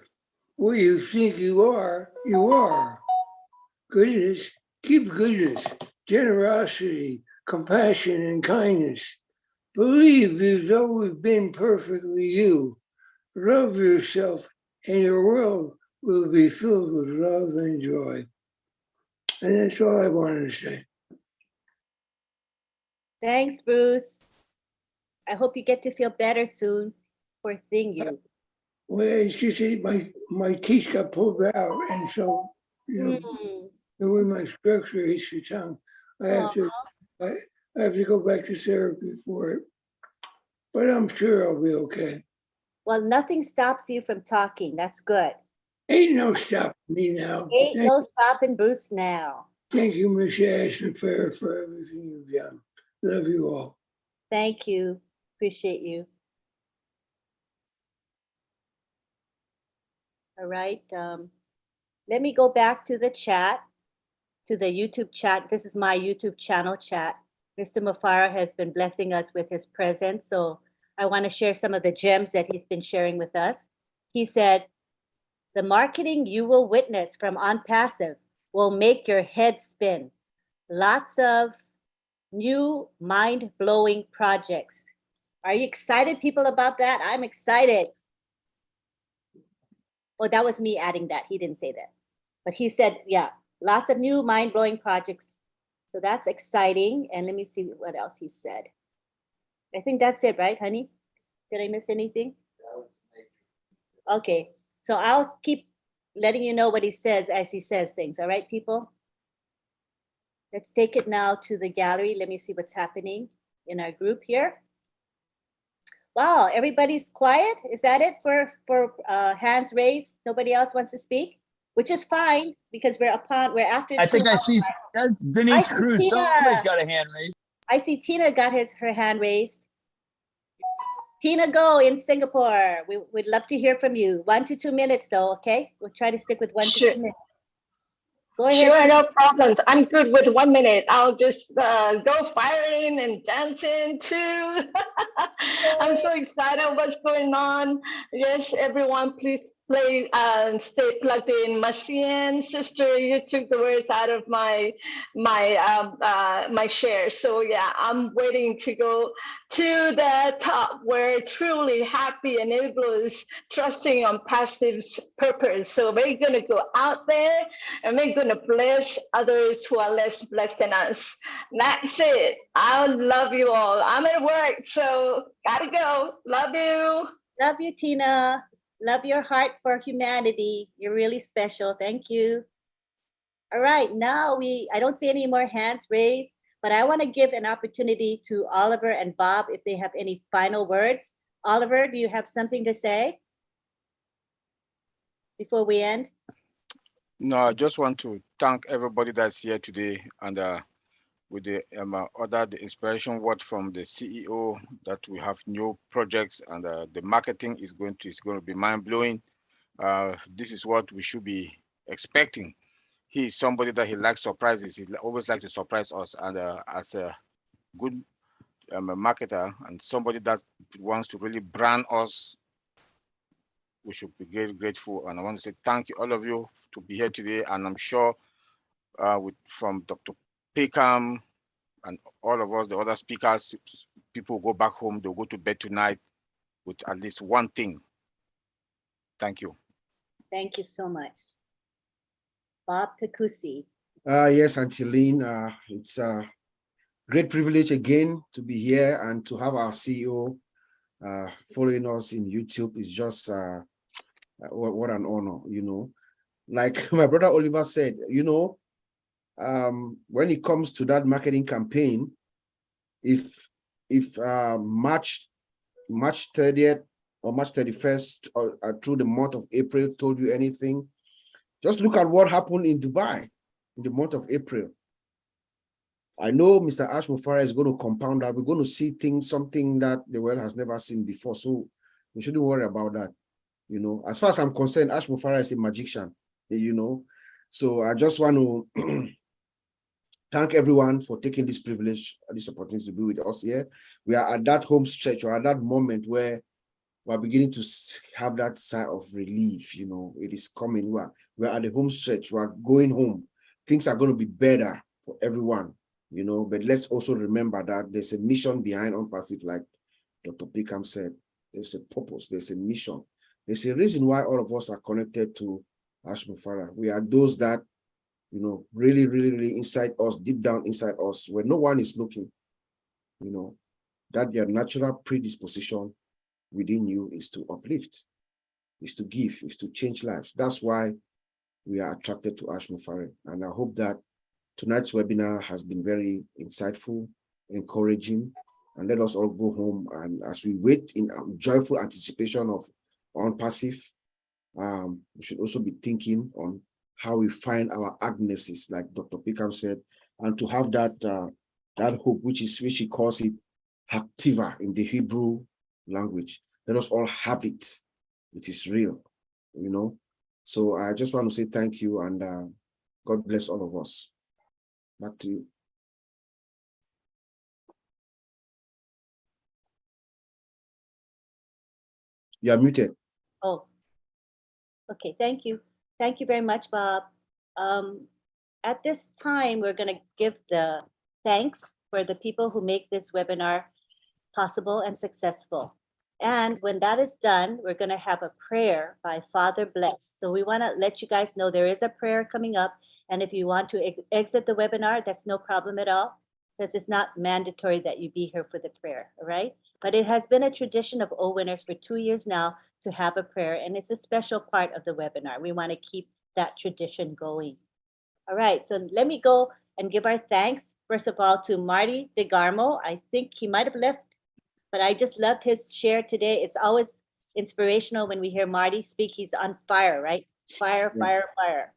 What you think you are, you are. Goodness, give goodness, generosity, compassion, and kindness. Believe you've always been perfectly you. Love yourself, and your world will be filled with love and joy. And that's all I wanted to say. Thanks, Bruce. I hope you get to feel better soon. Poor thing, you. Well, it's just that my teeth got pulled out, and so, you know, Mm. the way my structure hits your tongue, I have to go back to therapy for it. But I'm sure I'll be okay. Well, nothing stops you from talking. That's good. Ain't no stopping me now. Ain't no stopping Bruce now. Thank you, Miss Ashton, for everything you've done. Love you all. Thank you. Appreciate you. All right. Let me go back to the chat, to the YouTube chat. This is my YouTube channel chat. Mr. Mufara has been blessing us with his presence. So I want to share some of the gems that he's been sharing with us. He said, the marketing you will witness from OnPassive will make your head spin. Lots of new mind-blowing projects. Are you excited, people, about that? I'm excited. Oh, that was me adding that. He didn't say that. But he said, yeah, lots of new mind-blowing projects. So that's exciting. And let me see what else he said. I think that's it, right, honey? Did I miss anything? Okay. So I'll keep letting you know what he says as he says things. All right, people? Let's take it now to the gallery. Let me see what's happening in our group here. Wow, everybody's quiet. Is that it for hands raised? Nobody else wants to speak, which is fine because we're after. I think I see that's Denise Cruz. Somebody's got a hand raised. I see Tina got her hand raised. Tina Go in Singapore. We'd love to hear from you. 1 to 2 minutes though, okay? We'll try to stick with 1 to 2 minutes. Go ahead. Sure, no problem. I'm good with 1 minute. I'll just go firing and dancing too. I'm so excited what's going on. Yes, everyone, please play and stay plugged in. My Cyan sister, you took the words out of my share. So yeah, I'm waiting to go to the top where truly happy enablers trusting on passive's purpose. So we're gonna go out there and we're gonna bless others who are less blessed than us. That's it. I love you all. I'm at work, so gotta go. Love you. Love you, Tina. Love your heart for humanity. You're really special. Thank you. All right, now I don't see any more hands raised, but I want to give an opportunity to Oliver and Bob if they have any final words. Oliver, do you have something to say before we end? No, I just want to thank everybody that's here today, and with the the inspiration word from the CEO that we have new projects, and the marketing is going to be mind-blowing. This is what we should be expecting. He is somebody that he likes surprises. He always likes to surprise us, and as a good marketer and somebody that wants to really brand us, we should be very grateful. And I want to say thank you, all of you, to be here today. And I'm sure from Dr. Peckham, and all of us, the other speakers, people go back home, they'll go to bed tonight with at least one thing. Thank you. Thank you so much. Bob Takusi. Yes, Auntie Lynn, it's a great privilege again to be here and to have our CEO following us in YouTube. Is just what an honor, you know. Like my brother Oliver said, you know, when it comes to that marketing campaign, if March 30th or March 31st or through the month of April told you anything, just look at what happened in Dubai in the month of April. I know Mr. Ash Mufara is going to compound that. We're going to see things, something that the world has never seen before. So we shouldn't worry about that. You know, as far as I'm concerned, Ash Mufara is a magician, you know. So I just want to thank everyone for taking this privilege, this opportunity to be with us here. We are at that home stretch or at that moment where we're beginning to have that sigh of relief. You know, it is coming. We're at the home stretch. We're going home. Things are going to be better for everyone, you know, but let's also remember that there's a mission behind Unpassive, like Dr. Pickham said. There's a purpose, there's a mission. There's a reason why all of us are connected to Ash Mufara. We are those that, you know, really, really, really inside us, deep down inside us, where no one is looking, you know, that their natural predisposition within you is to uplift, is to give, is to change lives. That's why we are attracted to Ash Mufara. And I hope that tonight's webinar has been very insightful, encouraging, and let us all go home. And as we wait in joyful anticipation of Unpassive, we should also be thinking on how we find our Agneses, like Dr. Pickham said, and to have that that hope, which he calls it Haktiva in the Hebrew language. Let us all have it. It is real, you know. So I just want to say thank you, and God bless all of us. Back to you. You are muted. Oh, okay, thank you. Thank you very much, Bob. At this time, we're going to give the thanks for the people who make this webinar possible and successful. And when that is done, we're going to have a prayer by Father Bless. So we want to let you guys know there is a prayer coming up. And if you want to exit the webinar, that's no problem at all, because it's not mandatory that you be here for the prayer, all right? But it has been a tradition of O Winners for 2 years now to have a prayer, and it's a special part of the webinar. We want to keep that tradition going. All right, so let me go and give our thanks, first of all, to Marty DeGarmo. I think he might have left, but I just loved his share today. It's always inspirational when we hear Marty speak. He's on fire, right? Fire, fire, fire.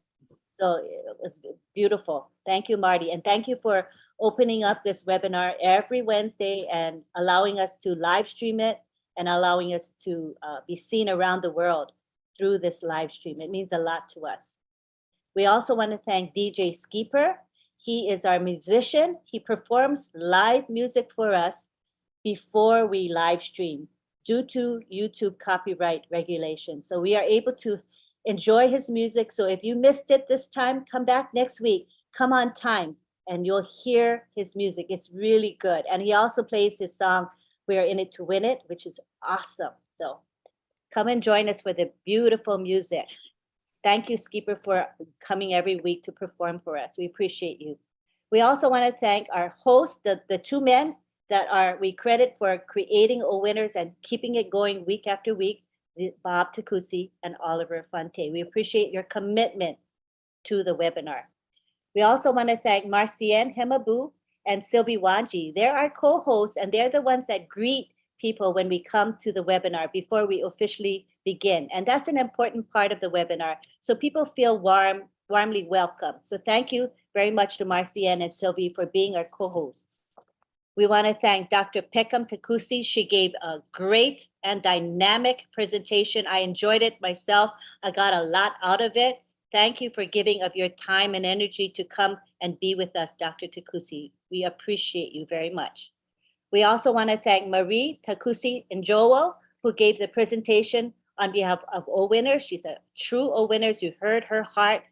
So it was beautiful. Thank you, Marty. And thank you for opening up this webinar every Wednesday and allowing us to live stream it and allowing us to be seen around the world through this live stream. It means a lot to us. We also want to thank DJ Skeeper. He is our musician. He performs live music for us before we live stream due to YouTube copyright regulations. So we are able to enjoy his music. So if you missed it this time, come back next week. Come on time and you'll hear his music. It's really good. And he also plays his song, We Are In It to Win It, which is awesome. So come and join us for the beautiful music. Thank you, Skeeper, for coming every week to perform for us. We appreciate you. We also want to thank our hosts, the two men that we credit for creating O Winners and keeping it going week after week, Bob Takusi and Oliver Fonte. We appreciate your commitment to the webinar. We also want to thank Marcienne Hemabu and Sylvie Wanji. They're our co-hosts, and they're the ones that greet people when we come to the webinar before we officially begin. And that's an important part of the webinar, so people feel warmly welcome. So thank you very much to Marcienne and Sylvie for being our co-hosts. We want to thank Dr. Peckham Takusi. She gave a great and dynamic presentation. I enjoyed it myself. I got a lot out of it. Thank you for giving of your time and energy to come and be with us, Dr. Takusi. We appreciate you very much. We also want to thank Marie Takusi Njowo, who gave the presentation on behalf of O Winners. She's a true O Winners. You heard her heart.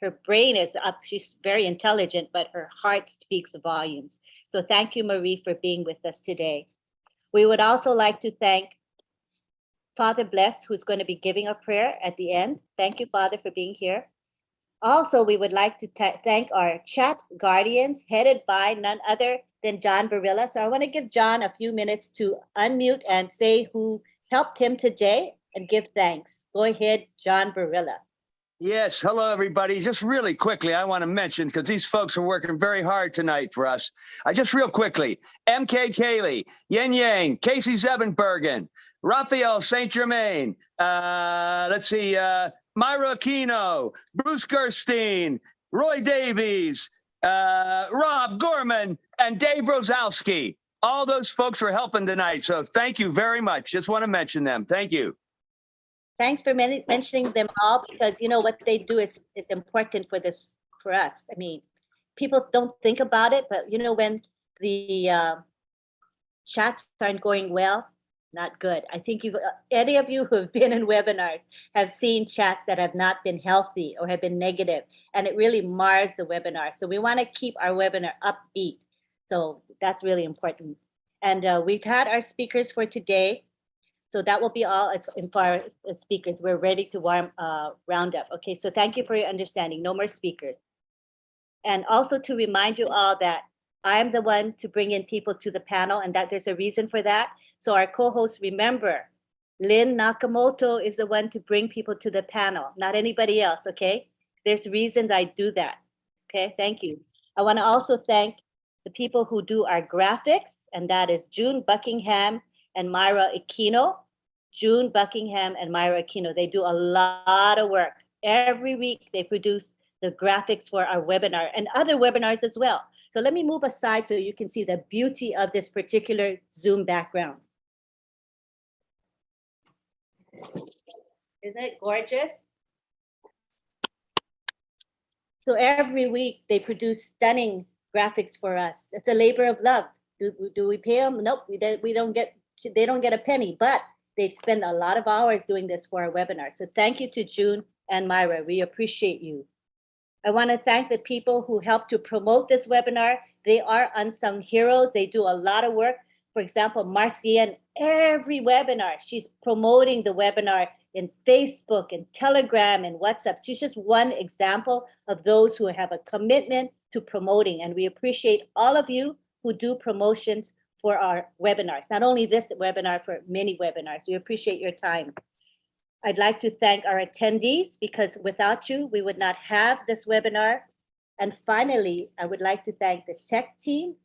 Her brain is up. She's very intelligent, but her heart speaks volumes. So thank you, Marie, for being with us today. We would also like to thank Father Bless, who's going to be giving a prayer at the end. Thank you, Father, for being here. Also, we would like to thank our chat guardians, headed by none other than John Barilla. So I want to give John a few minutes to unmute and say who helped him today and give thanks. Go ahead, John Barilla. Yes, hello everybody. Just really quickly, I want to mention, because these folks are working very hard tonight for us. Just real quickly, MK Cayley, Yen Yang, Casey Zevenbergen, Raphael St. Germain, let's see, Myra Aquino, Bruce Gerstein, Roy Davies, Rob Gorman, and Dave Rosalski. All those folks were helping tonight. So thank you very much. Just want to mention them. Thank you. Thanks for mentioning them all, because you know what they do is important for this, for us. I mean, people don't think about it, but you know, when the chats aren't going well, not good. I think any of you who have been in webinars have seen chats that have not been healthy or have been negative, and it really mars the webinar. So we want to keep our webinar upbeat. So that's really important. And we've had our speakers for today. So that will be all as far as speakers. We're ready to round up. Okay, so thank you for your understanding. No more speakers. And also to remind you all that I'm the one to bring in people to the panel, and that there's a reason for that. So our co-host, remember, Lynn Nakamoto is the one to bring people to the panel, not anybody else, okay? There's reasons I do that, okay? Thank you. I wanna also thank the people who do our graphics, and that is June Buckingham and Myra Aquino. June Buckingham and Myra Aquino, they do a lot of work. Every week they produce the graphics for our webinar and other webinars as well. So let me move aside so you can see the beauty of this particular Zoom background. Isn't it gorgeous? So every week they produce stunning graphics for us. It's a labor of love. Do we pay them? Nope, we don't get, they don't get a penny, but they spend a lot of hours doing this for our webinar. So thank you to June and Myra, we appreciate you. I want to thank the people who helped to promote this webinar. They are unsung heroes. They do a lot of work. For example, Marcienne, every webinar, she's promoting the webinar in Facebook and Telegram and WhatsApp. She's just one example of those who have a commitment to promoting. And we appreciate all of you who do promotions for our webinars. Not only this webinar, for many webinars. We appreciate your time. I'd like to thank our attendees, because without you, we would not have this webinar. And finally, I would like to thank the tech team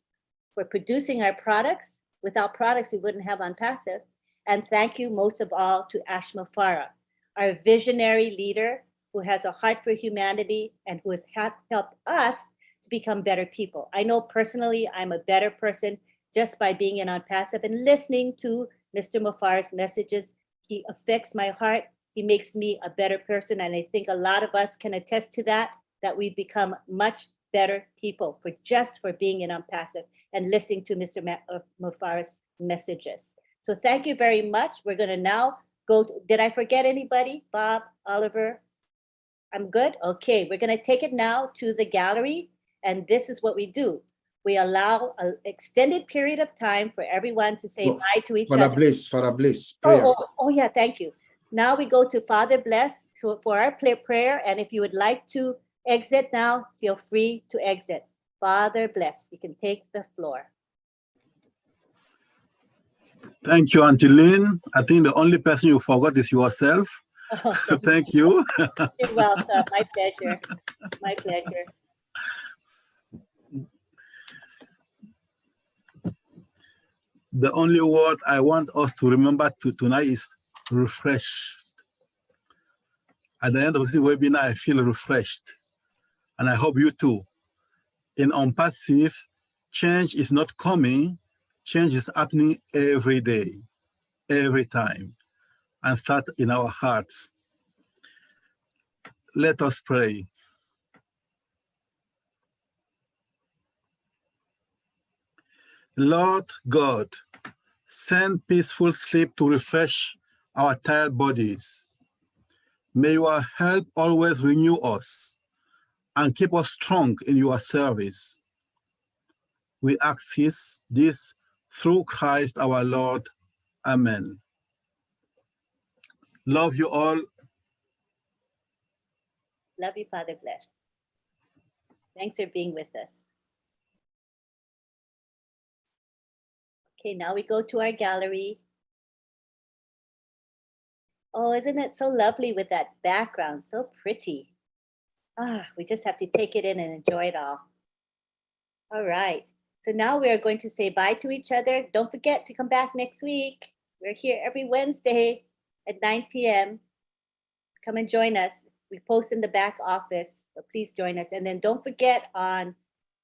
for producing our products. Without products, we wouldn't have OnPassive. And thank you most of all to Ashma Farah, our visionary leader who has a heart for humanity and who has helped us to become better people. I know personally I'm a better person just by being in OnPassive and listening to Mr. Mufar's messages. He affects my heart. He makes me a better person. And I think a lot of us can attest to that we've become much better people for being in OnPassive and listening to Mr. Mufar's messages. So thank you very much. We're gonna now did I forget anybody? Bob, Oliver? I'm good? Okay, we're gonna take it now to the gallery. And this is what we do. We allow an extended period of time for everyone to say bye to each other. Father Bliss, prayer. Oh, yeah, thank you. Now we go to Father Bless for our prayer. And if you would like to exit now, feel free to exit. Father Bless, you can take the floor. Thank you, Auntie Lynn. I think the only person you forgot is yourself. Oh, thank you. You're welcome. My pleasure. My pleasure. The only word I want us to remember tonight is refreshed. At the end of this webinar, I feel refreshed. And I hope you too. In OnPassive, change is not coming. Change is happening every day, every time, and start in our hearts. Let us pray. Lord God, send peaceful sleep to refresh our tired bodies. May your help always renew us and keep us strong in your service. We ask this through Christ our Lord. Amen. Love you all. Love you, Father Bless. Thanks for being with us. Okay, now we go to our gallery. Oh, isn't it so lovely with that background? So pretty. Ah, we just have to take it in and enjoy it all. All right. So now we are going to say bye to each other. Don't forget to come back next week. We're here every Wednesday at 9 p.m. Come and join us. We post in the back office, so please join us. And then don't forget on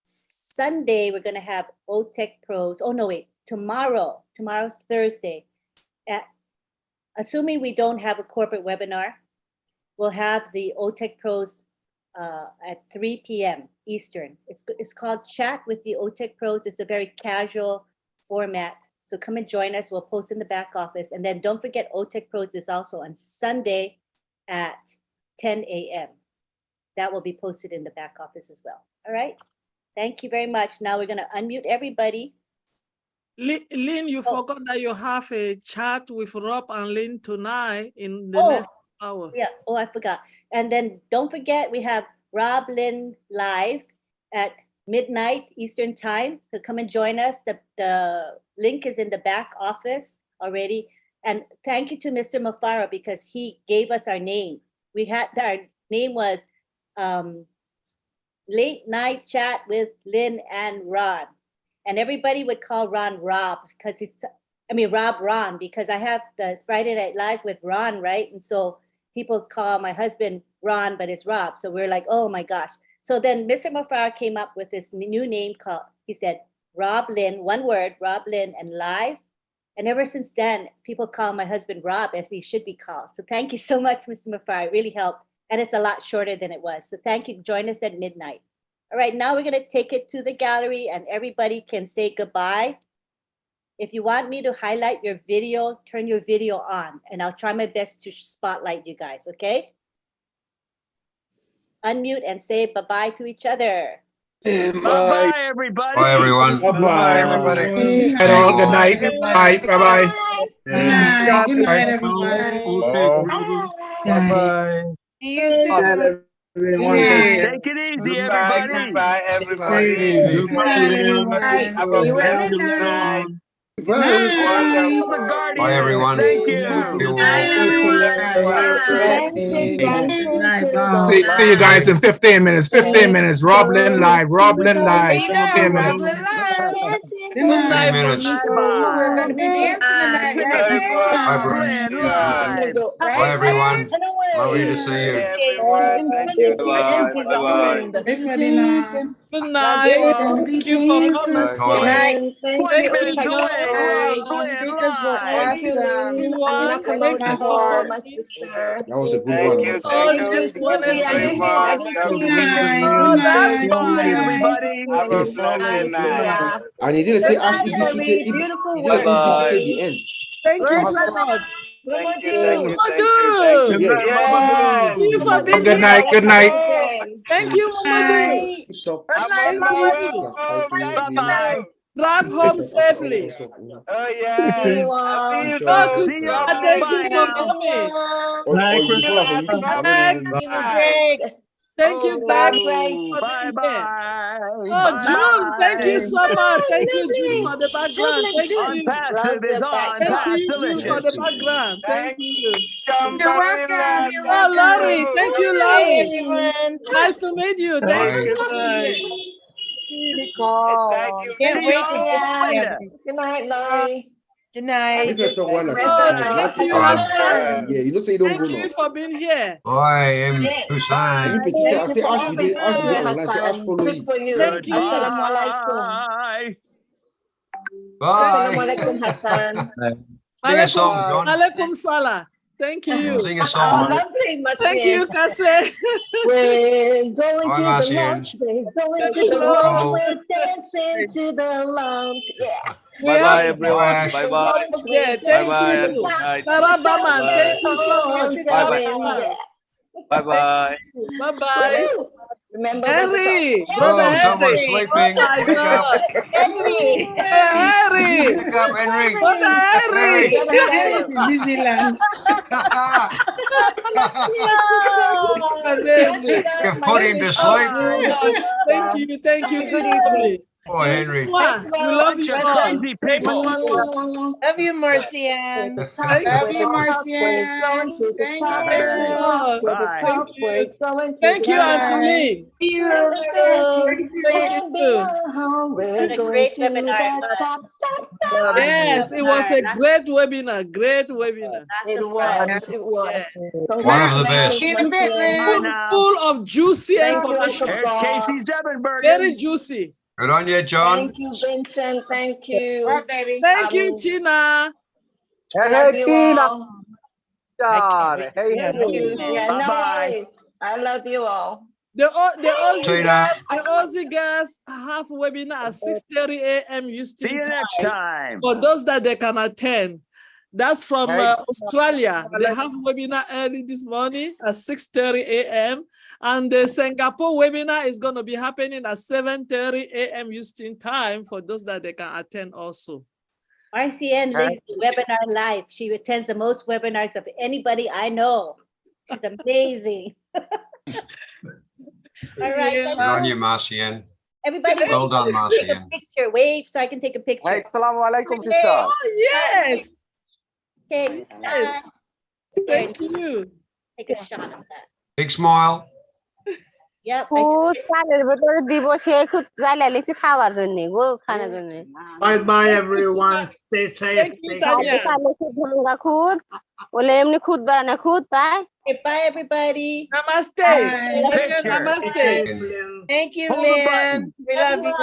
Sunday, we're going to have OTech Pros. Oh, no, wait, tomorrow's Thursday. Assuming we don't have a corporate webinar, we'll have the OTech Pros at 3 p.m. Eastern. It's called Chat with the OTech Pros. It's a very casual format. So come and join us. We'll post in the back office. And then don't forget OTech Pros is also on Sunday at 10 a.m. That will be posted in the back office as well. All right. Thank you very much. Now we're going to unmute everybody. Lynn, you forgot that you have a chat with Rob and Lynn tonight in the next hour. Yeah. Oh, I forgot. And then don't forget we have Rob Lynn live at midnight Eastern time. So come and join us. The link is in the back office already. And thank you to Mr. Mafara because he gave us our name. Our name was Late Night Chat with Lynn and Ron. And everybody would call Ron Rob because Rob Ron, because I have the Friday Night Live with Ron, right? And so people call my husband Ron, but it's Rob. So we're like, oh my gosh. So then Mr. Mafara came up with this new name called, he said, Rob Lynn, one word, Rob Lynn and live. And ever since then, people call my husband Rob as he should be called. So thank you so much, Mr. Mafara. It really helped. And it's a lot shorter than it was. So thank you. Join us at midnight. All right, now we're going to take it to the gallery and everybody can say goodbye. If you want me to highlight your video, turn your video on and I'll try my best to spotlight you guys, okay? Unmute and say bye-bye to each other. Bye-bye, everybody. Bye, everyone. Bye-bye, everybody. Good night. Bye. Bye-bye. Good night, everybody. Bye-bye. See you soon. Take it easy, everybody. Goodbye, everybody. See you at midnight. Bye, everyone. Thank you. See you guys in 15 minutes. 15 minutes. Rob Lynn live. Rob Lynn live. 15 minutes. Good night. We're going to be dancing tonight, right? Bye, everyone. Lovely to see you. Good night. Thank you for coming. Good night. Thank you, John. Your speakers were awesome. Everyone, thank you for coming. That was a good one. On this Wednesday. Oh, that's fine, everybody. Yes. And he didn't say Ash if defeated. He didn't say defeated the end. Thank you so much. Thank you. Mama Do. Yes. Thank you for being Good night. Good night. Thank you, Mama Do. Thank you. Bye-bye. Drive home safely. See you all. Oh, Christina, thank you for coming. Greg. Thank you, Greg. Bye-bye. Oh, June, thank you so much. Thank you, June, for the background. Thank you. Passive is on. Thank you, June, for the background. Thank you. You're welcome. Oh, Larry. Thank you, Larry. Nice to meet you. Thank you. Can't wait to Good night, Laurie. Good night. Thank you, Rasta. Yeah, you don't say you don't go Thank now. you for being here. I am Hussein. I say Ash we did online. Say Ash follow you. Thank you. Bye. Bye. Assalamualaikum, Hassan. Sing a song, John. Alaikum salah. Thank you. Sing a song. Lovely, Thank you, Kase. We're going Bye, to the Marcian. lounge. We're going to the lounge. We're dancing to the lounge. Yeah. Bye-bye, everyone. Bye-bye. Thank you. Tarabaman, thank you so much. Bye-bye. Bye-bye. Bye-bye. Remember Henry, Yes, brother Oh, someone's Henry. sleeping. Oh my Wake up. God. Henry. Brother Henry. Wake up, Henry. Brother Henry. Henry. Yes, Disneyland. Amazing. You've put him to sleep. Thank you. Thank you, Good evening. family. Boy, Henry. Mwah. We love you Bunch of all. crazy Thank people. you. Love you, Marcian. Thank Love you. you, Marcian. Thank Thank you you. all. Bye. Thank you. Thank you, Auntie Bye. Lee. See you. Thank you. What a great webinar. Yes, it was a great webinar. Great webinar. It was. It was. Yeah. One of the best. See you in a bit, Lynn. Full of juicy Thank you, information. Uncle Here's Bob. Casey Zevenbergen. Very juicy. Good on you, John. Thank you, Vincent. Thank you. What, baby? Thank you, China. Love you all. Hey, Thank you. Yeah, no Bye-bye. worries. I love you all. The Aussie China. guys, the Aussie guys have webinar at 6:30 a.m. See Houston you next time. for those that they can attend. That's from Australia. They have webinar early this morning at 6:30 a.m. And the Singapore webinar is going to be happening at 7:30 a.m. Houston time for those that they can attend also. RCN links the webinar live. She attends the most webinars of anybody I know. She's amazing. All right. Good on you, Marcian. Everybody, Well done, take a Marcian. picture. Wave so I can take a picture. Oh, yes. Okay. Yes. Thank you. Take a shot of that. Big smile. Yep. খুদ চালের ভেতরে দিব সে খুদ চাল লিখে খাওয়ার জন্য গো খাওয়ার জন্য Bye bye, everyone. Stay safe. Thank you, Tanya. চালে খুদ ভাঙ্গা খুদ বলে এমনি খুদ বাড়ানো খুদ তাই Okay, bye, everybody. Namaste. Picture. Namaste. Thank you, Hold the Lynn. button. We love you.